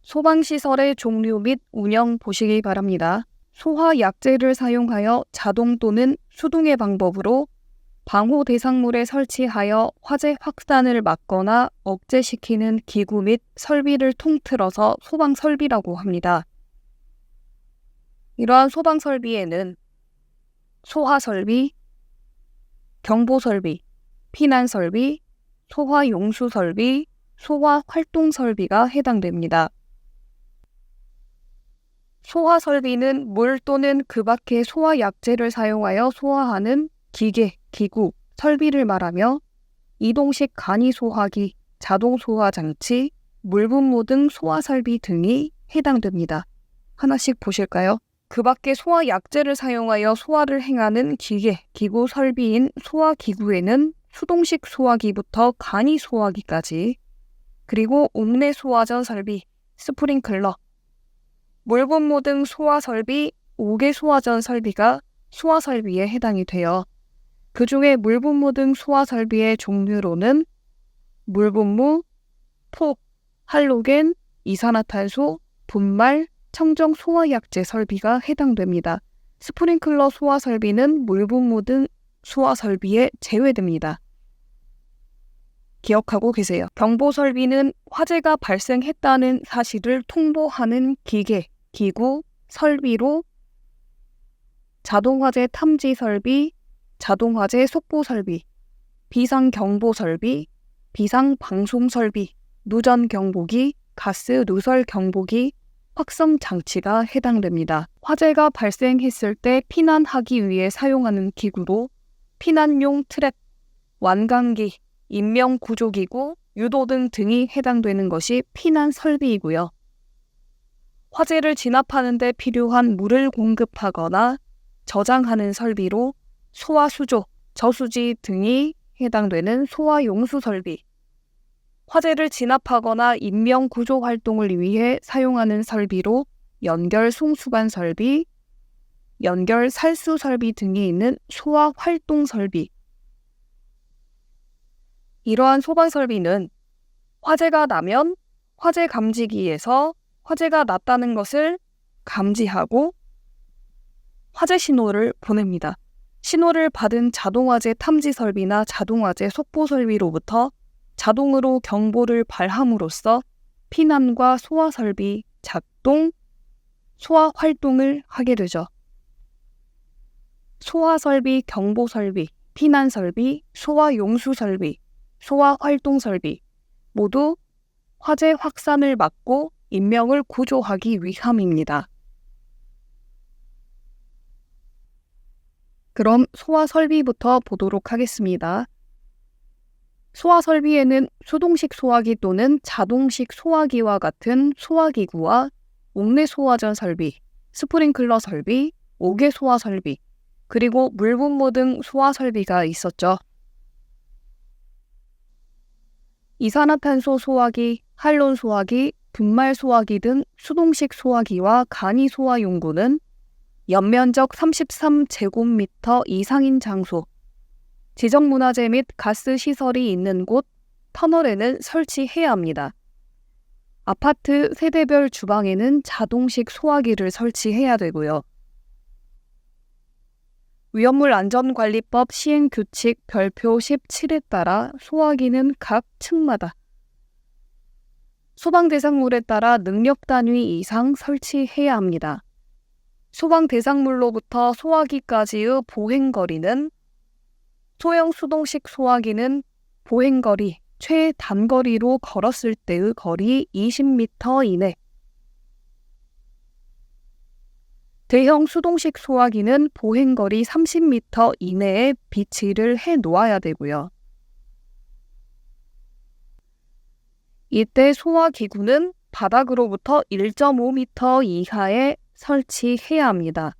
소방시설의 종류 및 운영 보시기 바랍니다. 소화약제를 사용하여 자동 또는 수동의 방법으로 방호 대상물에 설치하여 화재 확산을 막거나 억제시키는 기구 및 설비를 통틀어서 소방설비라고 합니다. 이러한 소방설비에는 소화설비, 경보설비, 피난설비, 소화용수설비, 소화활동설비가 해당됩니다. 소화설비는 물 또는 그 밖의 소화약제를 사용하여 소화하는 기계, 기구, 설비를 말하며 이동식 간이소화기, 자동소화장치, 물분무 등 소화설비 등이 해당됩니다. 하나씩 보실까요? 그 밖에 소화약제를 사용하여 소화를 행하는 기계, 기구, 설비인 소화기구에는 수동식 소화기부터 간이소화기까지, 그리고 옥내 소화전 설비, 스프링클러, 물분무 등 소화설비, 옥외 소화전 설비가 소화설비에 해당이 되어 그 중에 물분무 등 소화설비의 종류로는 물분무, 폭, 할로겐, 이산화탄소, 분말, 청정 소화약제 설비가 해당됩니다. 스프링클러 소화설비는 물분무 등 소화설비에 제외됩니다. 기억하고 계세요. 경보설비는 화재가 발생했다는 사실을 통보하는 기계, 기구, 설비로 자동화재 탐지 설비, 자동화재 속보 설비, 비상경보 설비, 비상방송 설비, 누전 경보기, 가스 누설 경보기, 확성 장치가 해당됩니다. 화재가 발생했을 때 피난하기 위해 사용하는 기구로 피난용 트랩, 완강기, 인명구조기구, 유도등 등이 해당되는 것이 피난 설비이고요. 화재를 진압하는 데 필요한 물을 공급하거나 저장하는 설비로 소화수조, 저수지 등이 해당되는 소화용수 설비, 화재를 진압하거나 인명구조 활동을 위해 사용하는 설비로 연결 송수관 설비, 연결 살수 설비 등이 있는 소화활동 설비. 이러한 소방설비는 화재가 나면 화재 감지기에서 화재가 났다는 것을 감지하고 화재 신호를 보냅니다. 신호를 받은 자동화재 탐지 설비나 자동화재 속보 설비로부터 자동으로 경보를 발함으로써 피난과 소화 설비, 작동, 소화 활동을 하게 되죠. 소화 설비, 경보 설비, 피난 설비, 소화 용수 설비, 소화 활동 설비 모두 화재 확산을 막고 인명을 구조하기 위함입니다. 그럼 소화 설비부터 보도록 하겠습니다. 소화 설비에는 수동식 소화기 또는 자동식 소화기와 같은 소화기구와 옥내 소화전 설비, 스프링클러 설비, 옥외 소화 설비, 그리고 물분무 등 소화 설비가 있었죠. 이산화탄소 소화기, 할론 소화기, 분말 소화기 등 수동식 소화기와 간이 소화 용구는 연면적 33제곱미터 이상인 장소, 지정문화재 및 가스 시설이 있는 곳, 터널에는 설치해야 합니다. 아파트 세대별 주방에는 자동식 소화기를 설치해야 되고요. 위험물 안전관리법 시행규칙 별표 17에 따라 소화기는 각 층마다 소방 대상물에 따라 능력 단위 이상 설치해야 합니다. 소방 대상물로부터 소화기까지의 보행거리는 소형 수동식 소화기는 보행거리, 최단거리로 걸었을 때의 거리 20m 이내, 대형 수동식 소화기는 보행거리 30m 이내에 비치를 해 놓아야 되고요. 이때 소화기구는 바닥으로부터 1.5m 이하에 설치해야 합니다.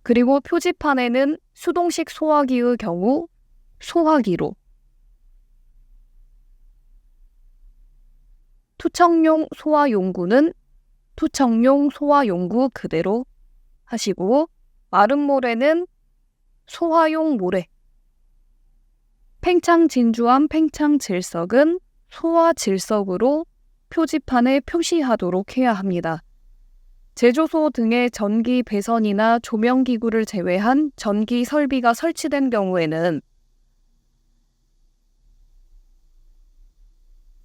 그리고 표지판에는 수동식 소화기의 경우 소화기로, 투척용 소화용구는 투척용 소화용구 그대로 하시고, 마른 모래는 소화용 모래, 팽창 진주암 팽창 질석은 소화 질석으로 표지판에 표시하도록 해야 합니다. 제조소 등의 전기 배선이나 조명기구를 제외한 전기 설비가 설치된 경우에는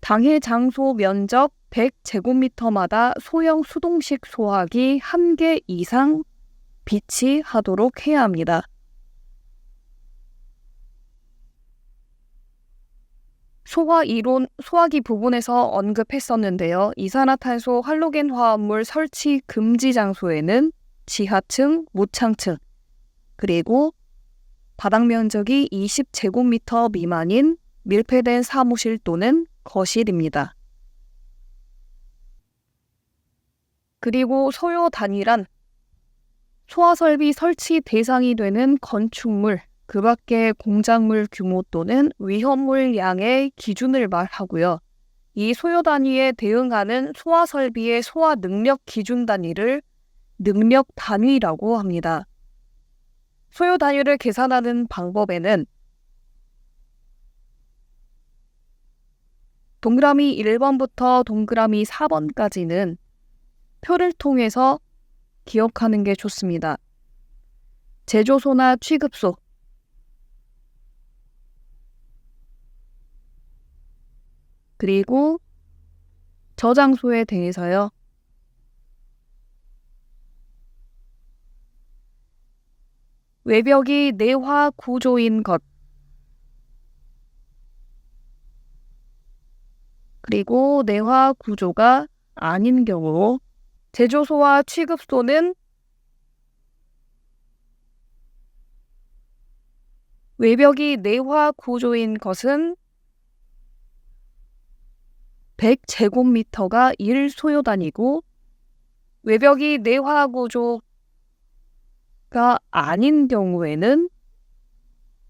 당해 장소 면적 100제곱미터마다 소형 수동식 소화기 1개 이상 비치하도록 해야 합니다. 소화 이론 소화기 부분에서 언급했었는데요. 이산화탄소 할로겐 화합물 설치 금지 장소에는 지하층, 모창층, 그리고 바닥 면적이 20제곱미터 미만인 밀폐된 사무실 또는 거실입니다. 그리고 소요 단위란 소화설비 설치 대상이 되는 건축물, 그 밖의 공작물 규모 또는 위험물 양의 기준을 말하고요. 이 소요 단위에 대응하는 소화설비의 소화 능력 기준 단위를 능력 단위라고 합니다. 소요 단위를 계산하는 방법에는 동그라미 1번부터 동그라미 4번까지는 표를 통해서 기억하는 게 좋습니다. 제조소나 취급소, 그리고 저장소에 대해서요. 외벽이 내화 구조인 것, 그리고 내화 구조가 아닌 경우 제조소와 취급소는 외벽이 내화 구조인 것은 100제곱미터가 1소요단위고 외벽이 내화 구조가 아닌 경우에는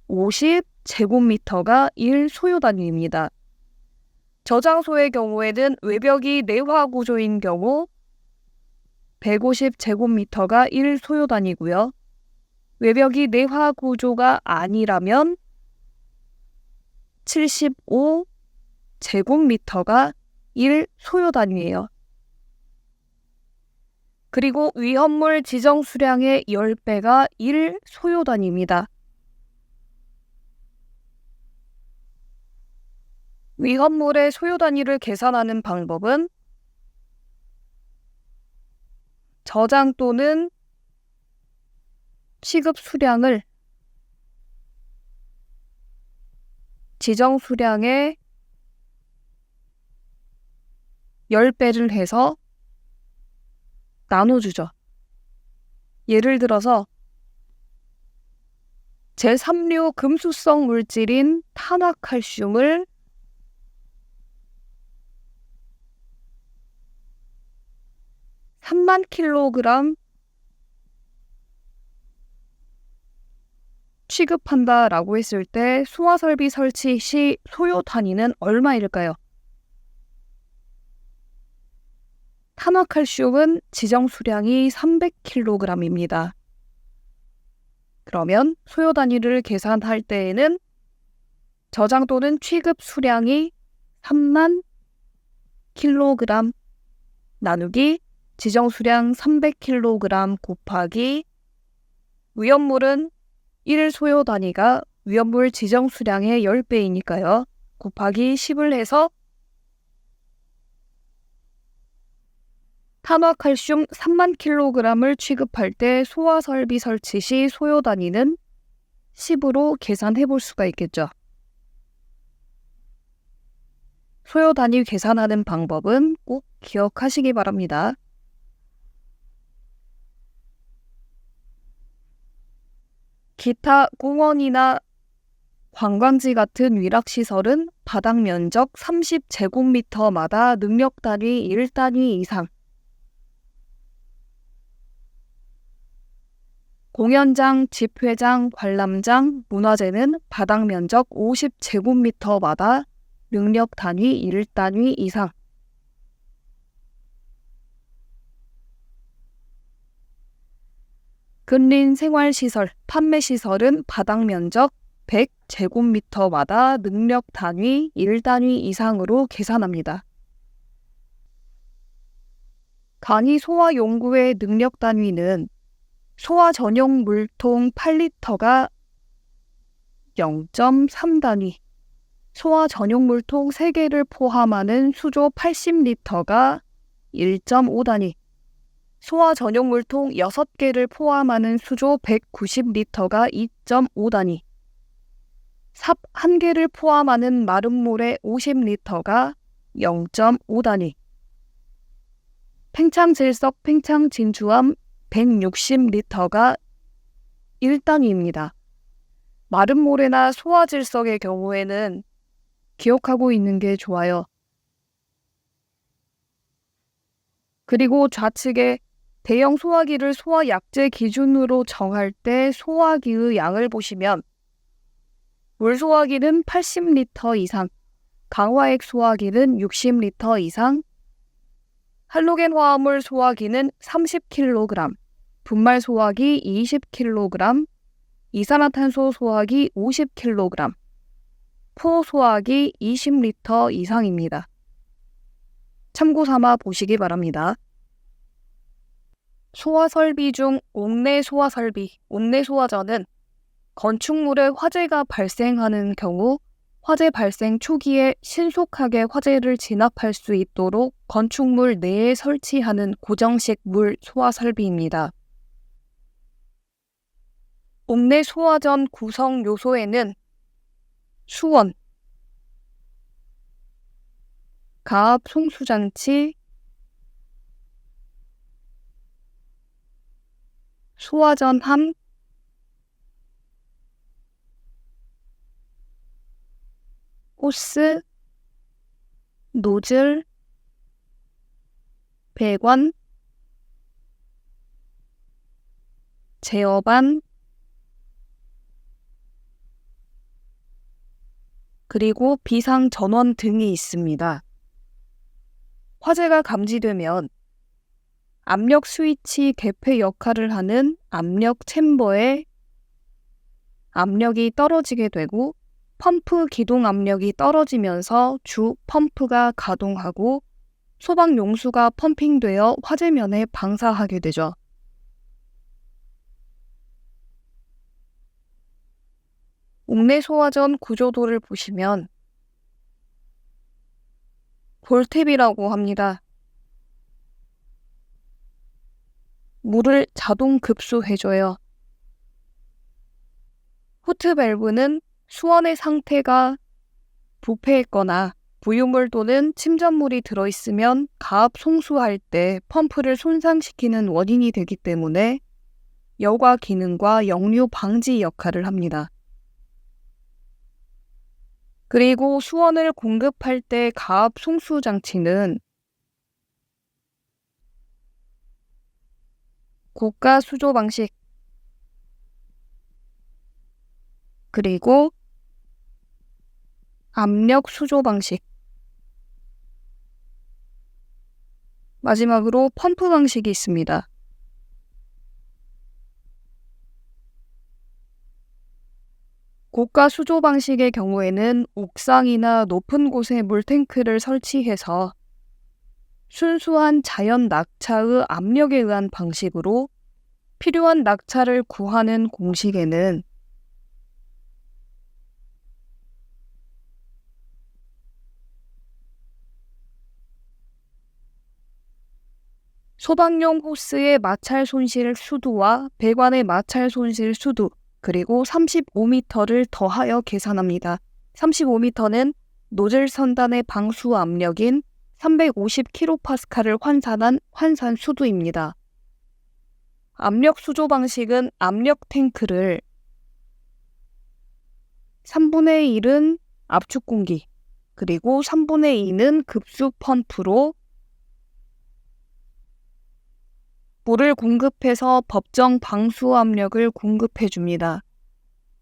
50제곱미터가 1소요단위입니다. 저장소의 경우에는 외벽이 내화 구조인 경우 150제곱미터가 1소요단위고요. 외벽이 내화 구조가 아니라면 75제곱미터가 1소요단위예요. 그리고 위험물 지정 수량의 10배가 1소요단위입니다. 위험물의 소요단위를 계산하는 방법은 저장 또는 취급 수량을 지정 수량의 10배를 해서 나눠주죠. 예를 들어서 제3류 금수성 물질인 탄화칼슘을 3만 킬로그램 취급한다라고 했을 때 소화설비 설치 시 소요 단위는 얼마일까요? 탄화칼슘은 지정 수량이 300kg입니다. 그러면 소요 단위를 계산할 때에는 저장 또는 취급 수량이 3만 kg 나누기 지정 수량 300kg 곱하기 위험물은 1 소요 단위가 위험물 지정 수량의 10배이니까요. 곱하기 10을 해서 탄화칼슘 3만 kg을 취급할 때 소화설비 설치 시 소요 단위는 10으로 계산해 볼 수가 있겠죠. 소요 단위 계산하는 방법은 꼭 기억하시기 바랍니다. 기타 공원이나 관광지 같은 위락시설은 바닥 면적 30제곱미터마다 능력 단위 1단위 이상, 공연장, 집회장, 관람장, 문화재는 바닥 면적 50제곱미터마다 능력 단위 1단위 이상, 근린 생활시설, 판매시설은 바닥 면적 100제곱미터마다 능력 단위 1단위 이상으로 계산합니다. 간이 소화 연구의 능력 단위는 소화 전용 물통 8리터가 0.3단위, 소화 전용 물통 3개를 포함하는 수조 80리터가 1.5단위, 소화 전용 물통 6개를 포함하는 수조 190리터가 2.5단위, 삽 1개를 포함하는 마른 모래 50리터가 0.5단위, 팽창질석 팽창진주암 160리터가 1단위입니다. 마른 모래나 소화질석의 경우에는 기억하고 있는 게 좋아요. 그리고 좌측에 대형 소화기를 소화약제 기준으로 정할 때 소화기의 양을 보시면 물소화기는 80리터 이상, 강화액 소화기는 60리터 이상, 할로겐 화합물 소화기는 30kg, 분말 소화기 20kg, 이산화탄소 소화기 50kg, 포 소화기 20리터 이상입니다. 참고 삼아 보시기 바랍니다. 소화설비 중 옥내 소화설비, 옥내 소화전은 건축물에 화재가 발생하는 경우 화재 발생 초기에 신속하게 화재를 진압할 수 있도록 건축물 내에 설치하는 고정식 물 소화 설비입니다. 옥내 소화전 구성 요소에는 수원, 가압 송수장치, 소화전함, 호스, 노즐, 배관, 제어반, 그리고 비상 전원 등이 있습니다. 화재가 감지되면 압력 스위치 개폐 역할을 하는 압력 챔버에 압력이 떨어지게 되고 펌프 기동 압력이 떨어지면서 주 펌프가 가동하고 소방 용수가 펌핑되어 화재면에 방사하게 되죠. 옥내 소화전 구조도를 보시면 볼탭이라고 합니다. 물을 자동 급수해줘요. 후트 밸브는 수원의 상태가 부패했거나 부유물 또는 침전물이 들어있으면 가압 송수할 때 펌프를 손상시키는 원인이 되기 때문에 여과 기능과 역류 방지 역할을 합니다. 그리고 수원을 공급할 때 가압 송수 장치는 고가 수조 방식, 그리고 압력 수조 방식, 마지막으로 펌프 방식이 있습니다. 고가 수조 방식의 경우에는 옥상이나 높은 곳에 물탱크를 설치해서 순수한 자연 낙차의 압력에 의한 방식으로 필요한 낙차를 구하는 공식에는 소방용 호스의 마찰 손실 수두와 배관의 마찰 손실 수두, 그리고 35m를 더하여 계산합니다. 35m는 노즐 선단의 방수 압력인 350kPa를 환산한 환산 수두입니다. 압력 수조 방식은 압력 탱크를 3분의 1은 압축 공기, 그리고 3분의 2는 급수 펌프로 물을 공급해서 법정 방수 압력을 공급해 줍니다.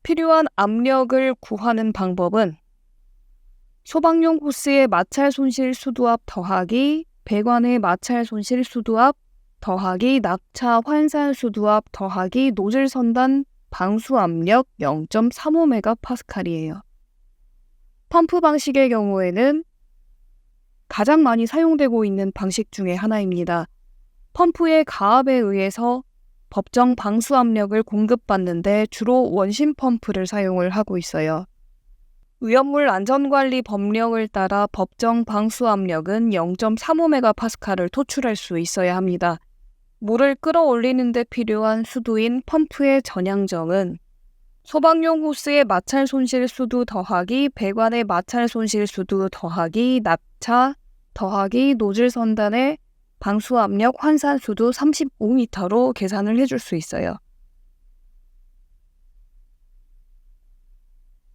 필요한 압력을 구하는 방법은 소방용 호스의 마찰 손실 수두압 더하기 배관의 마찰 손실 수두압 더하기 낙차 환산 수두압 더하기 노즐 선단 방수 압력 0.35MPa이에요. 펌프 방식의 경우에는 가장 많이 사용되고 있는 방식 중에 하나입니다. 펌프의 가압에 의해서 법정 방수 압력을 공급받는데 주로 원심 펌프를 사용을 하고 있어요. 위험물 안전관리 법령을 따라 법정 방수 압력은 0.35메가파스칼을 토출할 수 있어야 합니다. 물을 끌어올리는 데 필요한 수두인 펌프의 전향정은 소방용 호스의 마찰 손실 수두 더하기 배관의 마찰 손실 수두 더하기 낙차 더하기 노즐 선단의 방수 압력 환산 수두 35m로 계산을 해줄 수 있어요.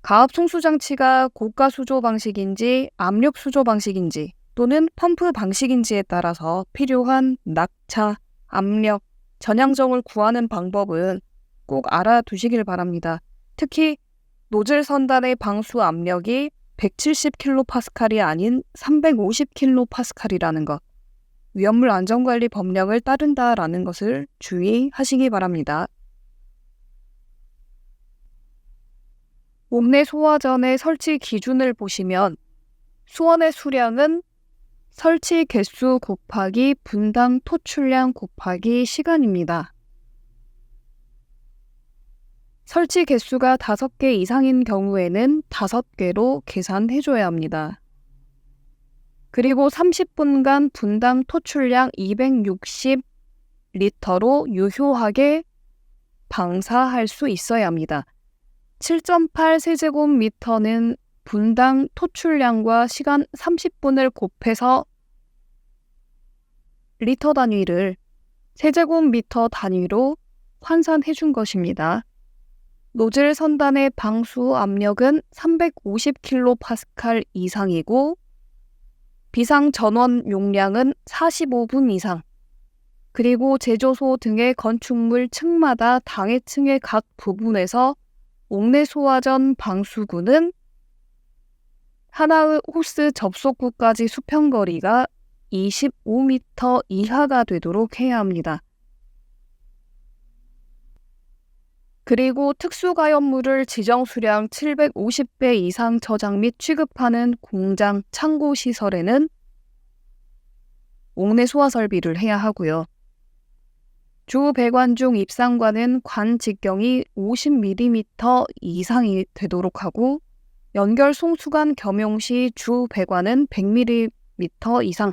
가압 송수 장치가 고가 수조 방식인지 압력 수조 방식인지 또는 펌프 방식인지에 따라서 필요한 낙차, 압력, 전향정을 구하는 방법은 꼭 알아두시길 바랍니다. 특히 노즐 선단의 방수 압력이 170kPa이 아닌 350kPa이라는 것, 위험물 안전관리 법령을 따른다라는 것을 주의하시기 바랍니다. 옥내 소화전의 설치 기준을 보시면 수원의 수량은 설치 개수 곱하기 분당 토출량 곱하기 시간입니다. 설치 개수가 5개 이상인 경우에는 5개로 계산해줘야 합니다. 그리고 30분간 분당 토출량 260리터로 유효하게 방사할 수 있어야 합니다. 7.8 세제곱미터는 분당 토출량과 시간 30분을 곱해서 리터 단위를 세제곱미터 단위로 환산해 준 것입니다. 노즐 선단의 방수 압력은 350kPa 이상이고 비상 전원 용량은 45분 이상, 그리고 제조소 등의 건축물 층마다 당해층의 각 부분에서 옥내 소화전 방수구는 하나의 호스 접속구까지 수평거리가 25m 이하가 되도록 해야 합니다. 그리고 특수가연물을 지정 수량 750배 이상 저장 및 취급하는 공장, 창고 시설에는 옥내 소화 설비를 해야 하고요. 주 배관 중 입상관은 관 직경이 50mm 이상이 되도록 하고 연결 송수관 겸용 시 주 배관은 100mm 이상.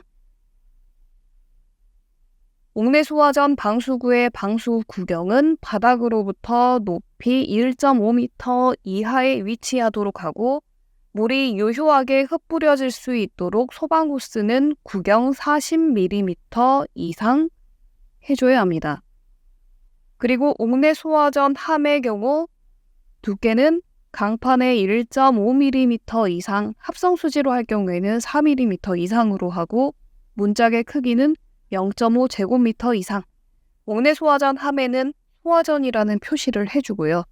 옥내 소화전 방수구의 방수 구경은 바닥으로부터 높이 1.5m 이하에 위치하도록 하고 물이 유효하게 흩뿌려질 수 있도록 소방 호스는 구경 40mm 이상 해줘야 합니다. 그리고 옥내 소화전 함의 경우 두께는 강판의 1.5mm 이상, 합성 수지로 할 경우에는 4mm 이상으로 하고 문짝의 크기는 0.5 제곱미터 이상. 옥내 소화전 함에는 소화전이라는 표시를 해주고요.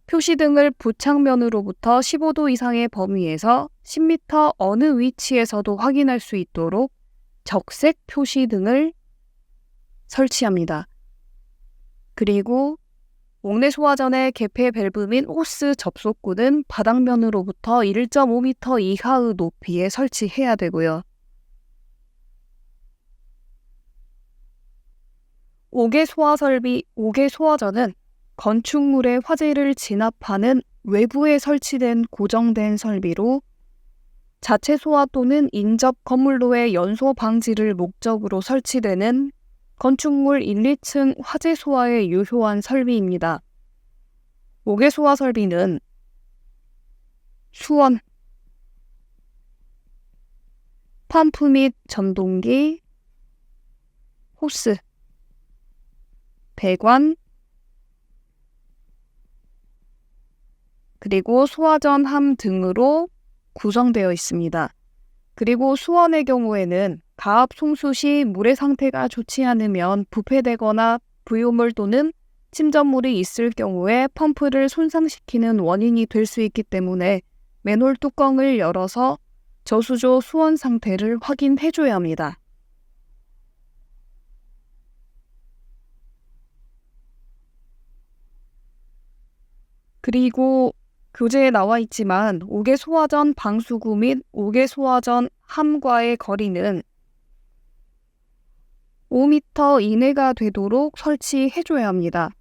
표시등을 부착면으로부터 15도 이상의 범위에서 10m 어느 위치에서도 확인할 수 있도록 적색 표시등을 설치합니다. 그리고 옥내 소화전의 개폐 밸브 및 호스 접속구는 바닥면으로부터 1.5m 이하의 높이에 설치해야 되고요. 옥외 소화 설비, 옥외 소화전은 건축물에 화재를 진압하는 외부에 설치된 고정된 설비로 자체 소화 또는 인접 건물로의 연소 방지를 목적으로 설치되는 건축물 1, 2층 화재 소화에 유효한 설비입니다. 옥외 소화 설비는 수원, 펌프 및 전동기, 호스, 배관, 그리고 소화전 함 등으로 구성되어 있습니다. 그리고 수원의 경우에는 가압 송수 시 물의 상태가 좋지 않으면 부패되거나 부유물 또는 침전물이 있을 경우에 펌프를 손상시키는 원인이 될 수 있기 때문에 맨홀 뚜껑을 열어서 저수조 수원 상태를 확인해줘야 합니다. 그리고 교재에 나와 있지만 옥외 소화전 방수구 및 옥외 소화전 함과의 거리는 5m 이내가 되도록 설치해줘야 합니다.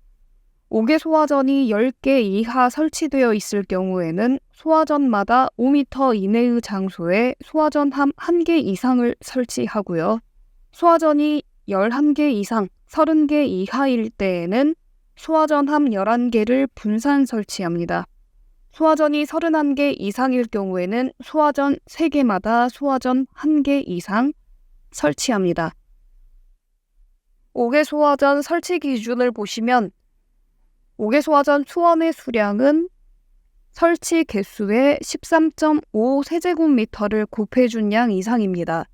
5개 소화전이 10개 이하 설치되어 있을 경우에는 소화전마다 5m 이내의 장소에 소화전 1개 이상을 설치하고요. 소화전이 11개 이상, 30개 이하일 때에는 소화전 11개를 분산 설치합니다. 소화전이 31개 이상일 경우에는 소화전 3개마다 소화전 1개 이상 설치합니다. 5개 소화전 설치 기준을 보시면 5개 소화전 수원의 수량은 설치 개수의 13.5 세제곱미터를 곱해준 양 이상입니다.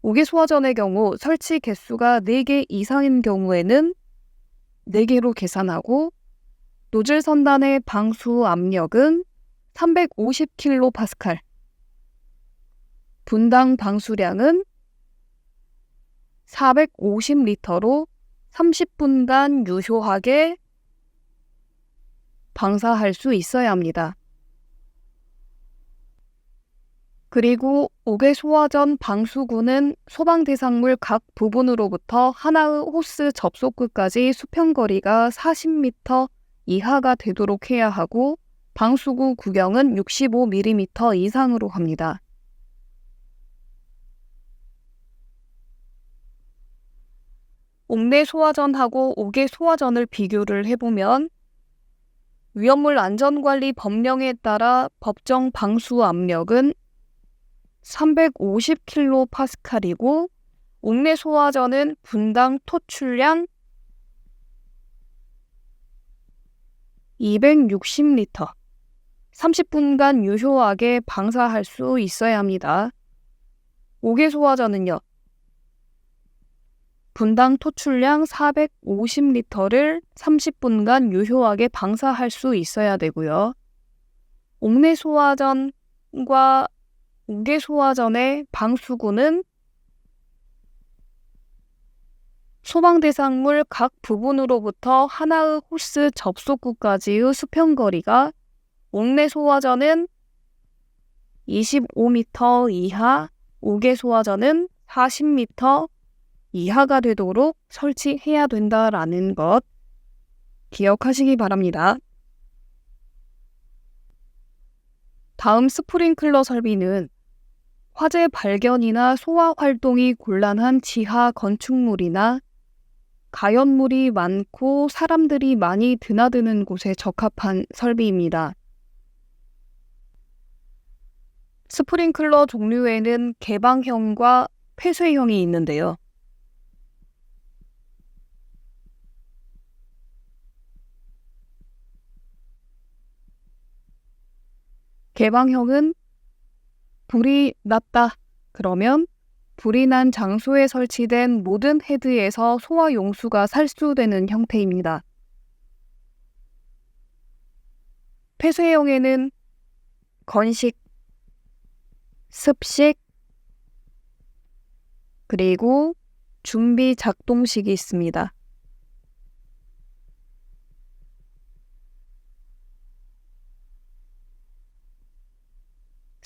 5개 소화전의 경우 설치 개수가 4개 이상인 경우에는 4개로 계산하고 노즐 선단의 방수 압력은 350kPa, 분당 방수량은 450리터로 30분간 유효하게 방사할 수 있어야 합니다. 그리고 5개 소화전 방수구는 소방대상물 각 부분으로부터 하나의 호스 접속 끝까지 수평거리가 40m 이하가 되도록 해야 하고 방수구 구경은 65mm 이상으로 합니다. 옥내 소화전하고 5개 소화전을 비교를 해보면 위험물 안전관리 법령에 따라 법정 방수 압력은 350kPa이고 옥내 소화전은 분당 토출량 260리터, 30분간 유효하게 방사할 수 있어야 합니다. 5개 소화전은요. 분당 토출량 450리터를 30분간 유효하게 방사할 수 있어야 되고요. 옥내 소화전과 5개 소화전의 방수구는 소방대상물 각 부분으로부터 하나의 호스 접속구까지의 수평거리가 옥내 소화전은 25m 이하, 5개 소화전은 40m 이하가 되도록 설치해야 된다라는 것 기억하시기 바랍니다. 다음 스프링클러 설비는 화재 발견이나 소화 활동이 곤란한 지하 건축물이나 가연물이 많고 사람들이 많이 드나드는 곳에 적합한 설비입니다. 스프링클러 종류에는 개방형과 폐쇄형이 있는데요. 개방형은 불이 났다 그러면 불이 난 장소에 설치된 모든 헤드에서 소화 용수가 살수되는 형태입니다. 폐쇄형에는 건식, 습식, 그리고 준비 작동식이 있습니다.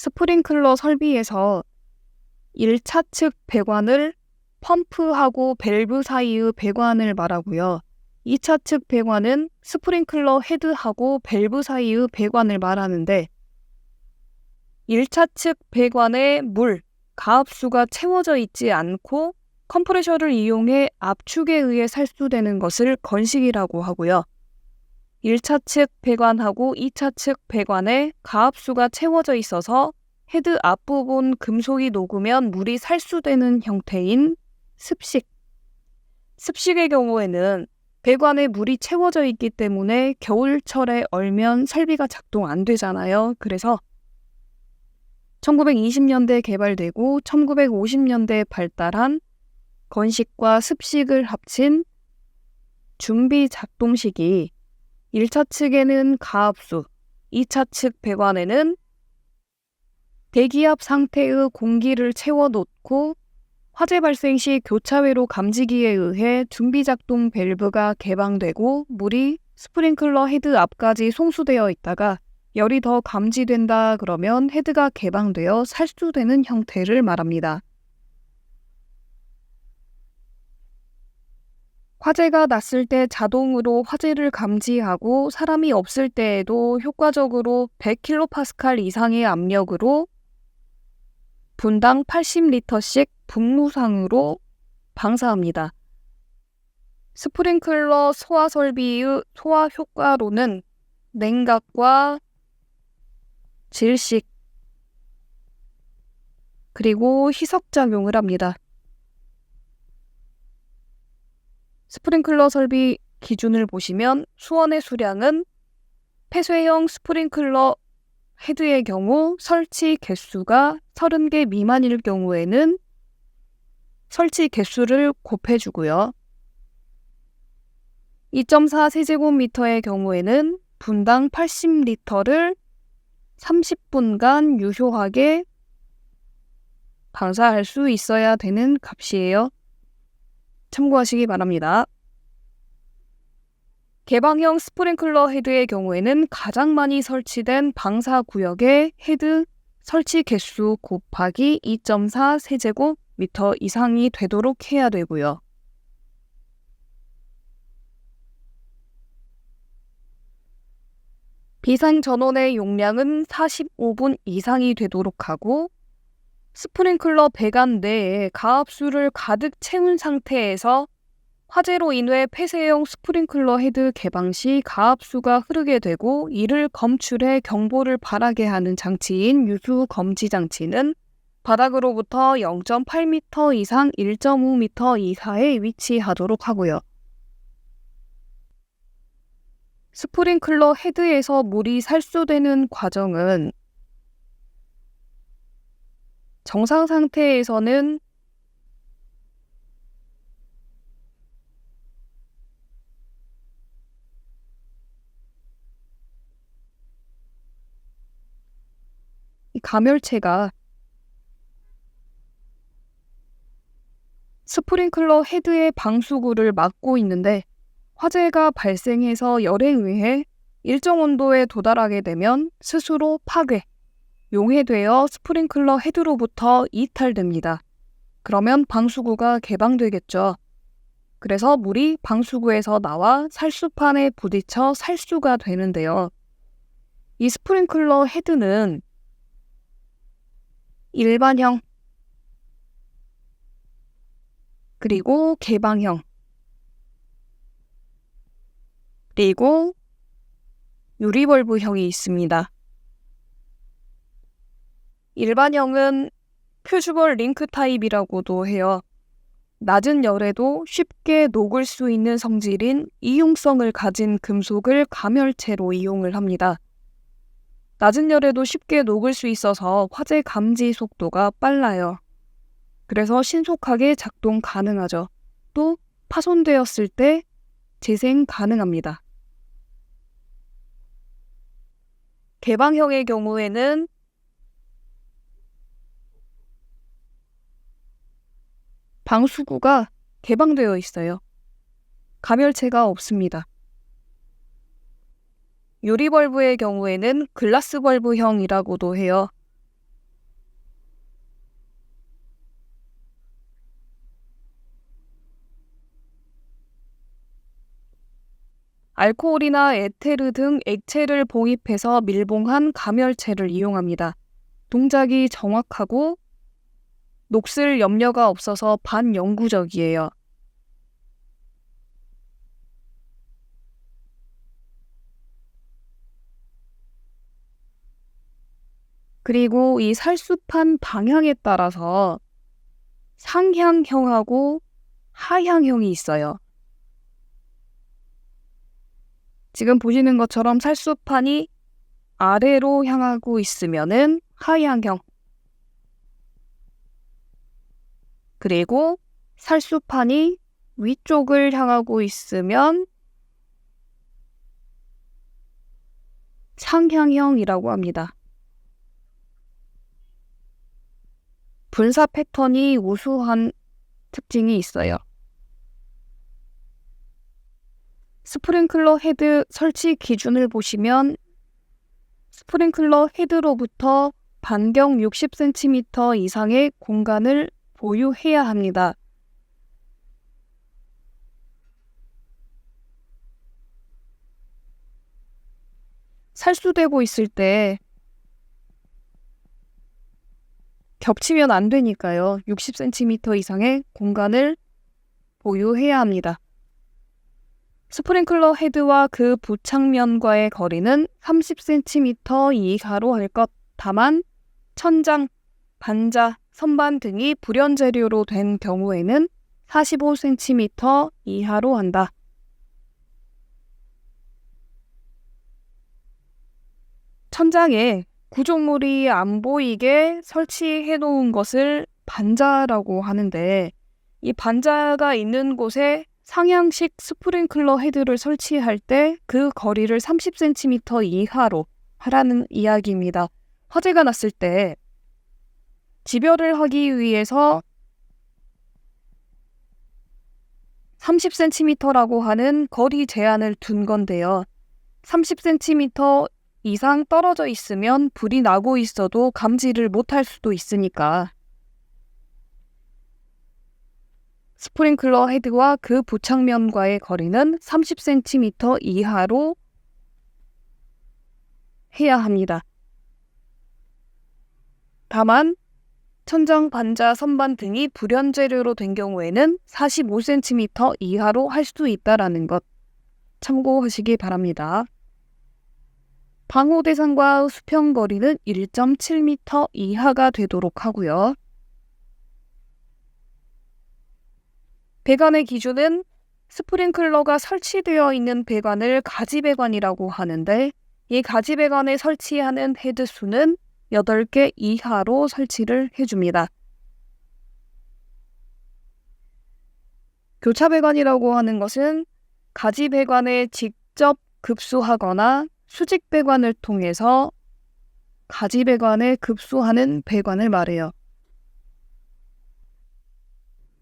스프링클러 설비에서 1차 측 배관을 펌프하고 밸브 사이의 배관을 말하고요. 2차 측 배관은 스프링클러 헤드하고 밸브 사이의 배관을 말하는데 1차 측 배관에 물, 가압수가 채워져 있지 않고 컴프레셔를 이용해 압축에 의해 살수되는 것을 건식이라고 하고요. 1차 측 배관하고 2차 측 배관에 가압수가 채워져 있어서 헤드 앞부분 금속이 녹으면 물이 살수되는 형태인 습식. 습식의 경우에는 배관에 물이 채워져 있기 때문에 겨울철에 얼면 설비가 작동 안 되잖아요. 그래서 1920년대 개발되고 1950년대에 발달한 건식과 습식을 합친 준비 작동식이 1차 측에는 가압수, 2차 측 배관에는 대기압 상태의 공기를 채워놓고 화재 발생 시 교차회로 감지기에 의해 준비작동 밸브가 개방되고 물이 스프링클러 헤드 앞까지 송수되어 있다가 열이 더 감지된다 그러면 헤드가 개방되어 살수되는 형태를 말합니다. 화재가 났을 때 자동으로 화재를 감지하고 사람이 없을 때에도 효과적으로 100kPa 이상의 압력으로 분당 80리터씩 분무상으로 방사합니다. 스프링클러 소화 설비의 소화 효과로는 냉각과 질식 그리고 희석작용을 합니다. 스프링클러 설비 기준을 보시면 수원의 수량은 폐쇄형 스프링클러 헤드의 경우 설치 개수가 30개 미만일 경우에는 설치 개수를 곱해주고요. 2.4 세제곱미터의 경우에는 분당 80리터를 30분간 유효하게 방사할 수 있어야 되는 값이에요. 참고하시기 바랍니다. 개방형 스프링클러 헤드의 경우에는 가장 많이 설치된 방사구역의 헤드 설치 개수 곱하기 2.4 세제곱미터 이상이 되도록 해야 되고요. 비상전원의 용량은 45분 이상이 되도록 하고 스프링클러 배관 내에 가압수를 가득 채운 상태에서 화재로 인해 폐쇄형 스프링클러 헤드 개방 시 가압수가 흐르게 되고 이를 검출해 경보를 발하게 하는 장치인 유수 검지 장치는 바닥으로부터 0.8m 이상 1.5m 이하에 위치하도록 하고요. 스프링클러 헤드에서 물이 살수되는 과정은 정상 상태에서는 이 가멸체가 스프링클러 헤드의 방수구를 막고 있는데 화재가 발생해서 열에 의해 일정 온도에 도달하게 되면 스스로 파괴, 용해되어 스프링클러 헤드로부터 이탈됩니다. 그러면 방수구가 개방되겠죠. 그래서 물이 방수구에서 나와 살수판에 부딪혀 살수가 되는데요. 이 스프링클러 헤드는 일반형, 그리고 개방형, 그리고 유리벌브형이 있습니다. 일반형은 퓨즈볼 링크 타입이라고도 해요. 낮은 열에도 쉽게 녹을 수 있는 성질인 이용성을 가진 금속을 가멸체로 이용을 합니다. 낮은 열에도 쉽게 녹을 수 있어서 화재 감지 속도가 빨라요. 그래서 신속하게 작동 가능하죠. 또 파손되었을 때 재생 가능합니다. 개방형의 경우에는 방수구가 개방되어 있어요. 가멸체가 없습니다. 유리벌브의 경우에는 글라스 벌브형이라고도 해요. 알코올이나 에테르 등 액체를 봉입해서 밀봉한 가멸체를 이용합니다. 동작이 정확하고 녹슬 염려가 없어서 반영구적이에요. 그리고 이 살수판 방향에 따라서 상향형하고 하향형이 있어요. 지금 보시는 것처럼 살수판이 아래로 향하고 있으면은 하향형. 그리고 살수판이 위쪽을 향하고 있으면 상향형이라고 합니다. 분사 패턴이 우수한 특징이 있어요. 스프링클러 헤드 설치 기준을 보시면 스프링클러 헤드로부터 반경 60cm 이상의 공간을 보유해야 합니다. 살수되고 있을 때 겹치면 안 되니까요. 60cm 이상의 공간을 보유해야 합니다. 스프링클러 헤드와 그 부착면과의 거리는 30cm 이하로 할 것. 다만 천장, 반자, 선반 등이 불연 재료로 된 경우에는 45cm 이하로 한다. 천장에 구조물이 안 보이게 설치해 놓은 것을 반자라고 하는데, 이 반자가 있는 곳에 상향식 스프링클러 헤드를 설치할 때 그 거리를 30cm 이하로 하라는 이야기입니다. 화재가 났을 때 지별을 하기 위해서 30cm라고 하는 거리 제한을 둔 건데요. 30cm 이상 떨어져 있으면 불이 나고 있어도 감지를 못할 수도 있으니까 스프링클러 헤드와 그 부착면과의 거리는 30cm 이하로 해야 합니다. 다만 천장, 반자, 선반 등이 불연 재료로 된 경우에는 45cm 이하로 할 수 있다는 것 참고하시기 바랍니다. 방호 대상과 수평 거리는 1.7m 이하가 되도록 하고요. 배관의 기준은 스프링클러가 설치되어 있는 배관을 가지배관이라고 하는데, 이 가지배관에 설치하는 헤드수는 8개 이하로 설치를 해줍니다. 교차배관이라고 하는 것은 가지배관에 직접 급수하거나 수직배관을 통해서 가지배관에 급수하는 배관을 말해요.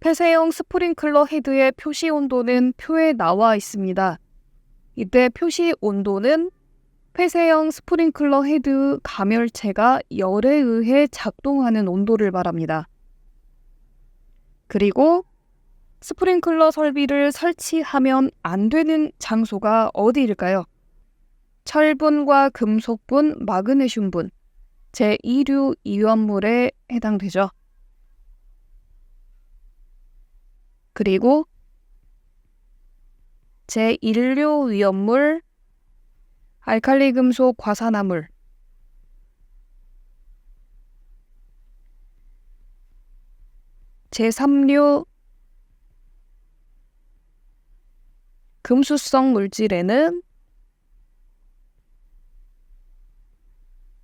폐쇄형 스프링클러 헤드의 표시 온도는 표에 나와 있습니다. 이때 표시 온도는 폐쇄형 스프링클러 헤드 가멸체가 열에 의해 작동하는 온도를 말합니다. 그리고 스프링클러 설비를 설치하면 안 되는 장소가 어디일까요? 철분과 금속분, 마그네슘분, 제2류 이원물에 해당되죠. 그리고 제1류 위험물, 알칼리 금속 과산화물, 제3류 금수성 물질에는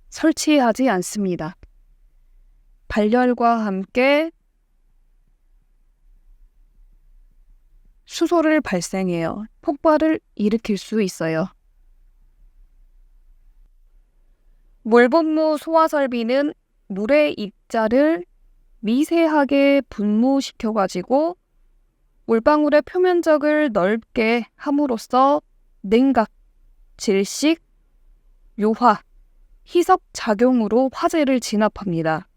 설치하지 않습니다. 발열과 함께 수소를 발생해요. 폭발을 일으킬 수 있어요. 물분무 소화 설비는 물의 입자를 미세하게 분무시켜가지고 물방울의 표면적을 넓게 함으로써 냉각, 질식, 요화, 희석 작용으로 화재를 진압합니다.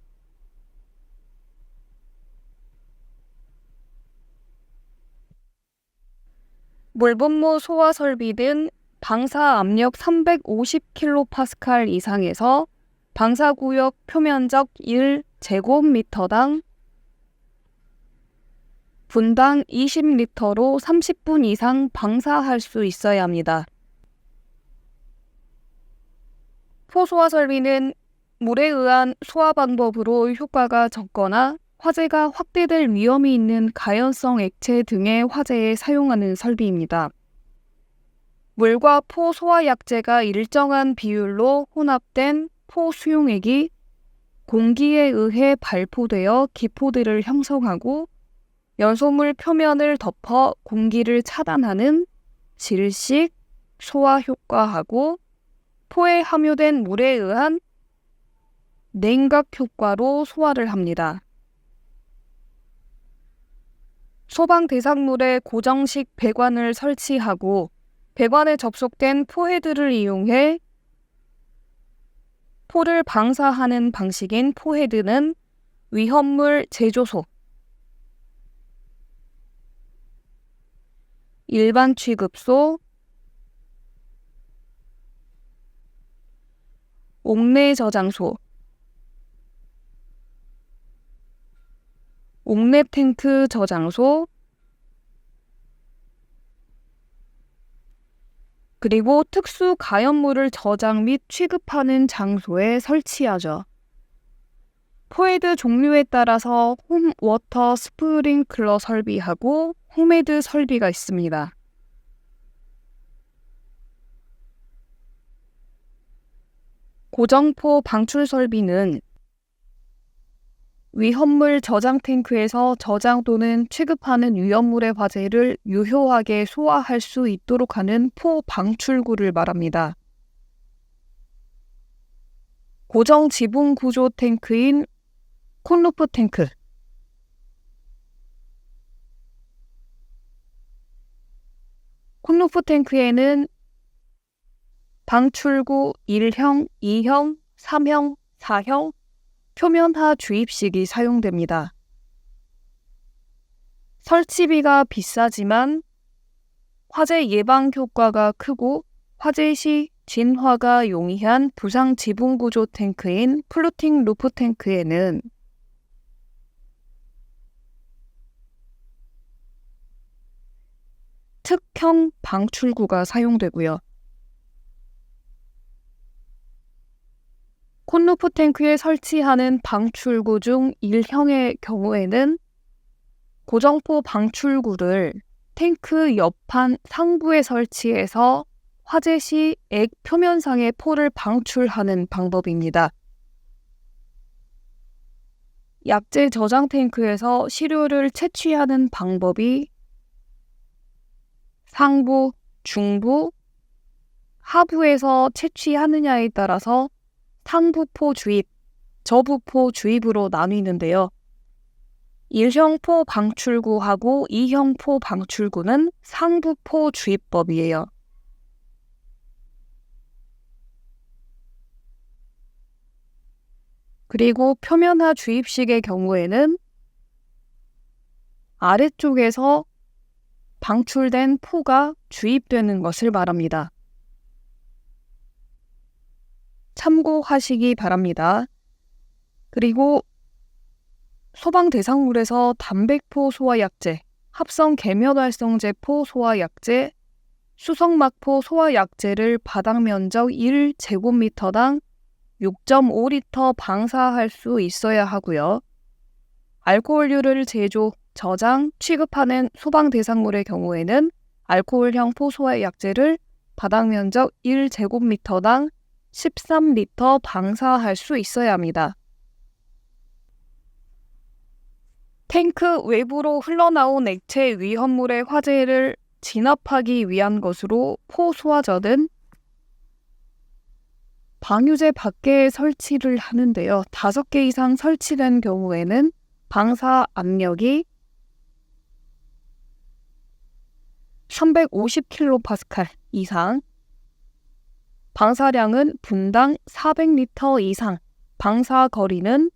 물분무 소화 설비는 방사 압력 350kPa 이상에서 방사구역 표면적 1제곱미터당 분당 20리터로 30분 이상 방사할 수 있어야 합니다. 포소화 설비는 물에 의한 소화 방법으로 효과가 적거나 화재가 확대될 위험이 있는 가연성 액체 등의 화재에 사용하는 설비입니다. 물과 포 소화 약재가 일정한 비율로 혼합된 포 수용액이 공기에 의해 발포되어 기포들을 형성하고 연소물 표면을 덮어 공기를 차단하는 질식, 소화 효과하고 포에 함유된 물에 의한 냉각 효과로 소화를 합니다. 소방 대상물에 고정식 배관을 설치하고 배관에 접속된 포헤드를 이용해 포를 방사하는 방식인 포헤드는 위험물 제조소, 일반 취급소, 옥내 저장소, 옥내 탱크 저장소, 그리고 특수 가연물을 저장 및 취급하는 장소에 설치하죠. 포헤드 종류에 따라서 홈 워터 스프링클러 설비하고 홈헤드 설비가 있습니다. 고정포 방출 설비는 위험물 저장 탱크에서 저장 또는 취급하는 위험물의 화재를 유효하게 소화할 수 있도록 하는 포 방출구를 말합니다. 고정 지붕 구조 탱크인 콘루프 탱크, 콘루프 탱크에는 방출구 1형, 2형, 3형, 4형, 표면화 주입식이 사용됩니다. 설치비가 비싸지만 화재 예방 효과가 크고 화재 시 진화가 용이한 부상 지붕 구조 탱크인 플로팅 루프 탱크에는 특형 방출구가 사용되고요. 콘루프 탱크에 설치하는 방출구 중 1형의 경우에는 고정포 방출구를 탱크 옆판 상부에 설치해서 화재 시 액 표면상의 포를 방출하는 방법입니다. 약재 저장 탱크에서 시료를 채취하는 방법이 상부, 중부, 하부에서 채취하느냐에 따라서 상부포 주입, 저부포 주입으로 나뉘는데요. 1형 포 방출구하고 2형 포 방출구는 상부포 주입법이에요. 그리고 표면화 주입식의 경우에는 아래쪽에서 방출된 포가 주입되는 것을 말합니다. 참고하시기 바랍니다. 그리고 소방 대상물에서 담백포 소화약제, 합성 계면활성제 포 소화약제, 수성막포 소화약제를 바닥 면적 1제곱미터당 6.5리터 방사할 수 있어야 하고요. 알코올류를 제조, 저장, 취급하는 소방 대상물의 경우에는 알코올형 포 소화약제를 바닥 면적 1제곱미터당 13리터 방사할 수 있어야 합니다. 탱크 외부로 흘러나온 액체 위험물의 화재를 진압하기 위한 것으로 포 소화전은 방유제 밖에 설치를 하는데요. 5개 이상 설치된 경우에는 방사 압력이 350kPa 이상, 방사량은 분당 400리터 이상, 방사 거리는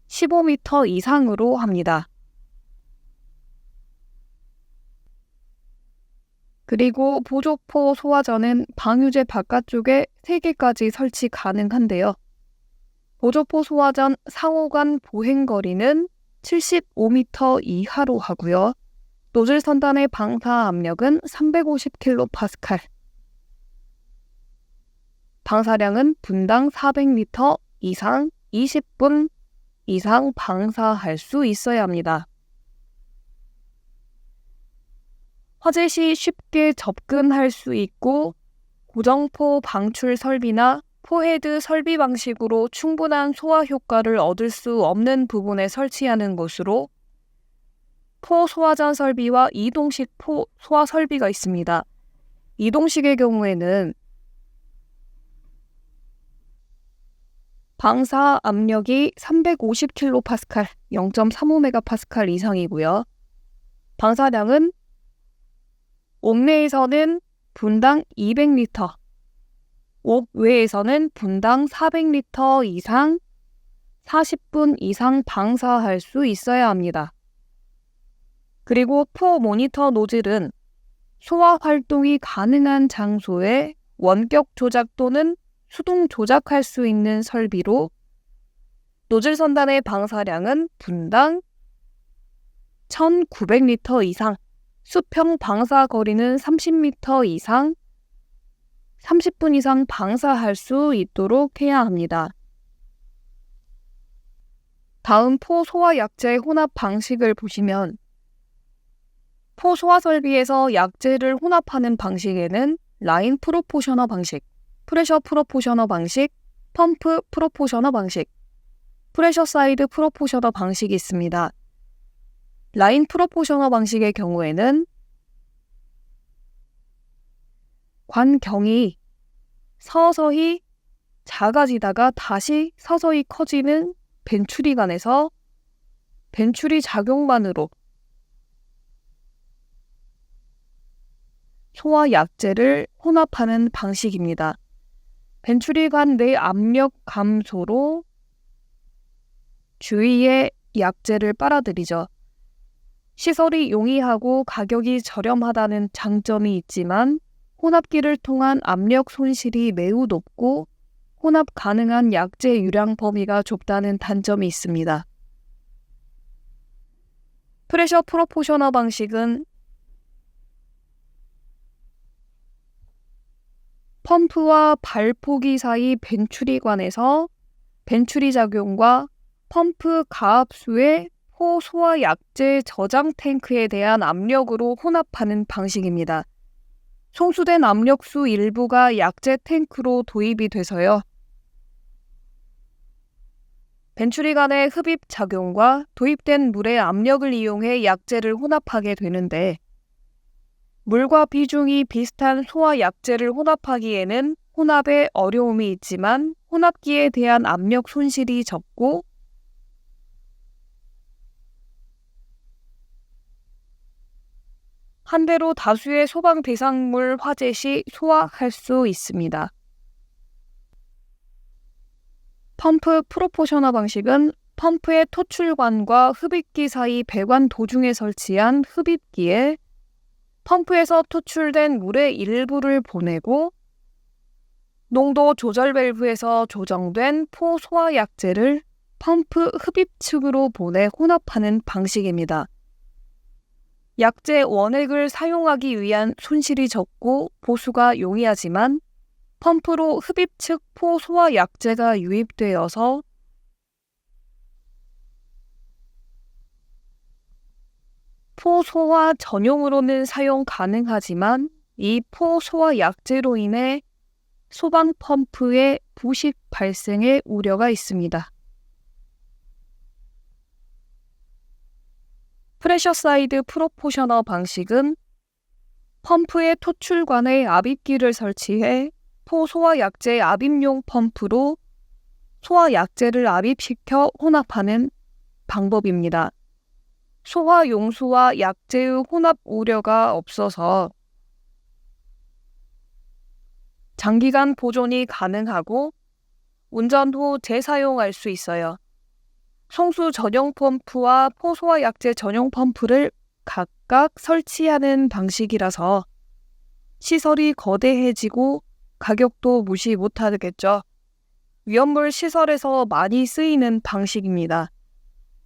15m 이상으로 합니다. 그리고 보조포 소화전은 방유제 바깥쪽에 3개까지 설치 가능한데요. 보조포 소화전 상호간 보행거리는 75m 이하로 하고요. 노즐 선단의 방사 압력은 350kPa, 방사량은 분당 400리터 이상 20분 이상 방사할 수 있어야 합니다. 화재 시 쉽게 접근할 수 있고 고정포 방출 설비나 포헤드 설비 방식으로 충분한 소화 효과를 얻을 수 없는 부분에 설치하는 것으로 포 소화전 설비와 이동식 포 소화 설비가 있습니다. 이동식의 경우에는 방사 압력이 350kPa, 0.35MPa 이상이고요. 방사량은 옥내에서는 분당 200리터, 옥외에서는 분당 400리터 이상 40분 이상 방사할 수 있어야 합니다. 그리고 포 모니터 노즐은 소화 활동이 가능한 장소에 원격 조작 또는 수동 조작할 수 있는 설비로 노즐 선단의 방사량은 분당 1900리터 이상, 수평 방사 거리는 30m 이상, 30분 이상 방사할 수 있도록 해야 합니다. 다음 포소화 약제 혼합 방식을 보시면 포소화 설비에서 약제를 혼합하는 방식에는 라인 프로포셔너 방식, 프레셔 프로포셔너 방식, 펌프 프로포셔너 방식, 프레셔 사이드 프로포셔너 방식이 있습니다. 라인 프로포셔너 방식의 경우에는 관경이 서서히 작아지다가 다시 서서히 커지는 벤추리관에서 벤추리 작용만으로 소화 약제를 혼합하는 방식입니다. 벤추리관 내 압력 감소로 주위에 약제를 빨아들이죠. 시설이 용이하고 가격이 저렴하다는 장점이 있지만 혼합기를 통한 압력 손실이 매우 높고 혼합 가능한 약제 유량 범위가 좁다는 단점이 있습니다. 프레셔 프로포셔너 방식은 펌프와 발포기 사이 벤추리관에서 벤추리 작용과 펌프 가압수의 포소화 약제 저장 탱크에 대한 압력으로 혼합하는 방식입니다. 송수된 압력수 일부가 약제 탱크로 도입이 돼서요. 벤추리 간의 흡입 작용과 도입된 물의 압력을 이용해 약제를 혼합하게 되는데 물과 비중이 비슷한 소화 약제를 혼합하기에는 혼합에 어려움이 있지만 혼합기에 대한 압력 손실이 적고 한 대로 다수의 소방 대상물 화재 시 소화할 수 있습니다. 펌프 프로포셔너 방식은 펌프의 토출관과 흡입기 사이 배관 도중에 설치한 흡입기에 펌프에서 토출된 물의 일부를 보내고 농도 조절 밸브에서 조정된 포소화 약제를 펌프 흡입 측으로 보내 혼합하는 방식입니다. 약제 원액을 사용하기 위한 손실이 적고 보수가 용이하지만 펌프로 흡입 측 포소화 약제가 유입되어서 포소화 전용으로는 사용 가능하지만 이 포소화 약제로 인해 소방 펌프의 부식 발생의 우려가 있습니다. 프레셔 사이드 프로포셔너 방식은 펌프의 토출관에 압입기를 설치해 포소화 약제 압입용 펌프로 소화 약제를 압입시켜 혼합하는 방법입니다. 소화 용수와 약제의 혼합 우려가 없어서 장기간 보존이 가능하고 운전 후 재사용할 수 있어요. 송수 전용 펌프와 포소화 약제 전용 펌프를 각각 설치하는 방식이라서 시설이 거대해지고 가격도 무시 못하겠죠. 위험물 시설에서 많이 쓰이는 방식입니다.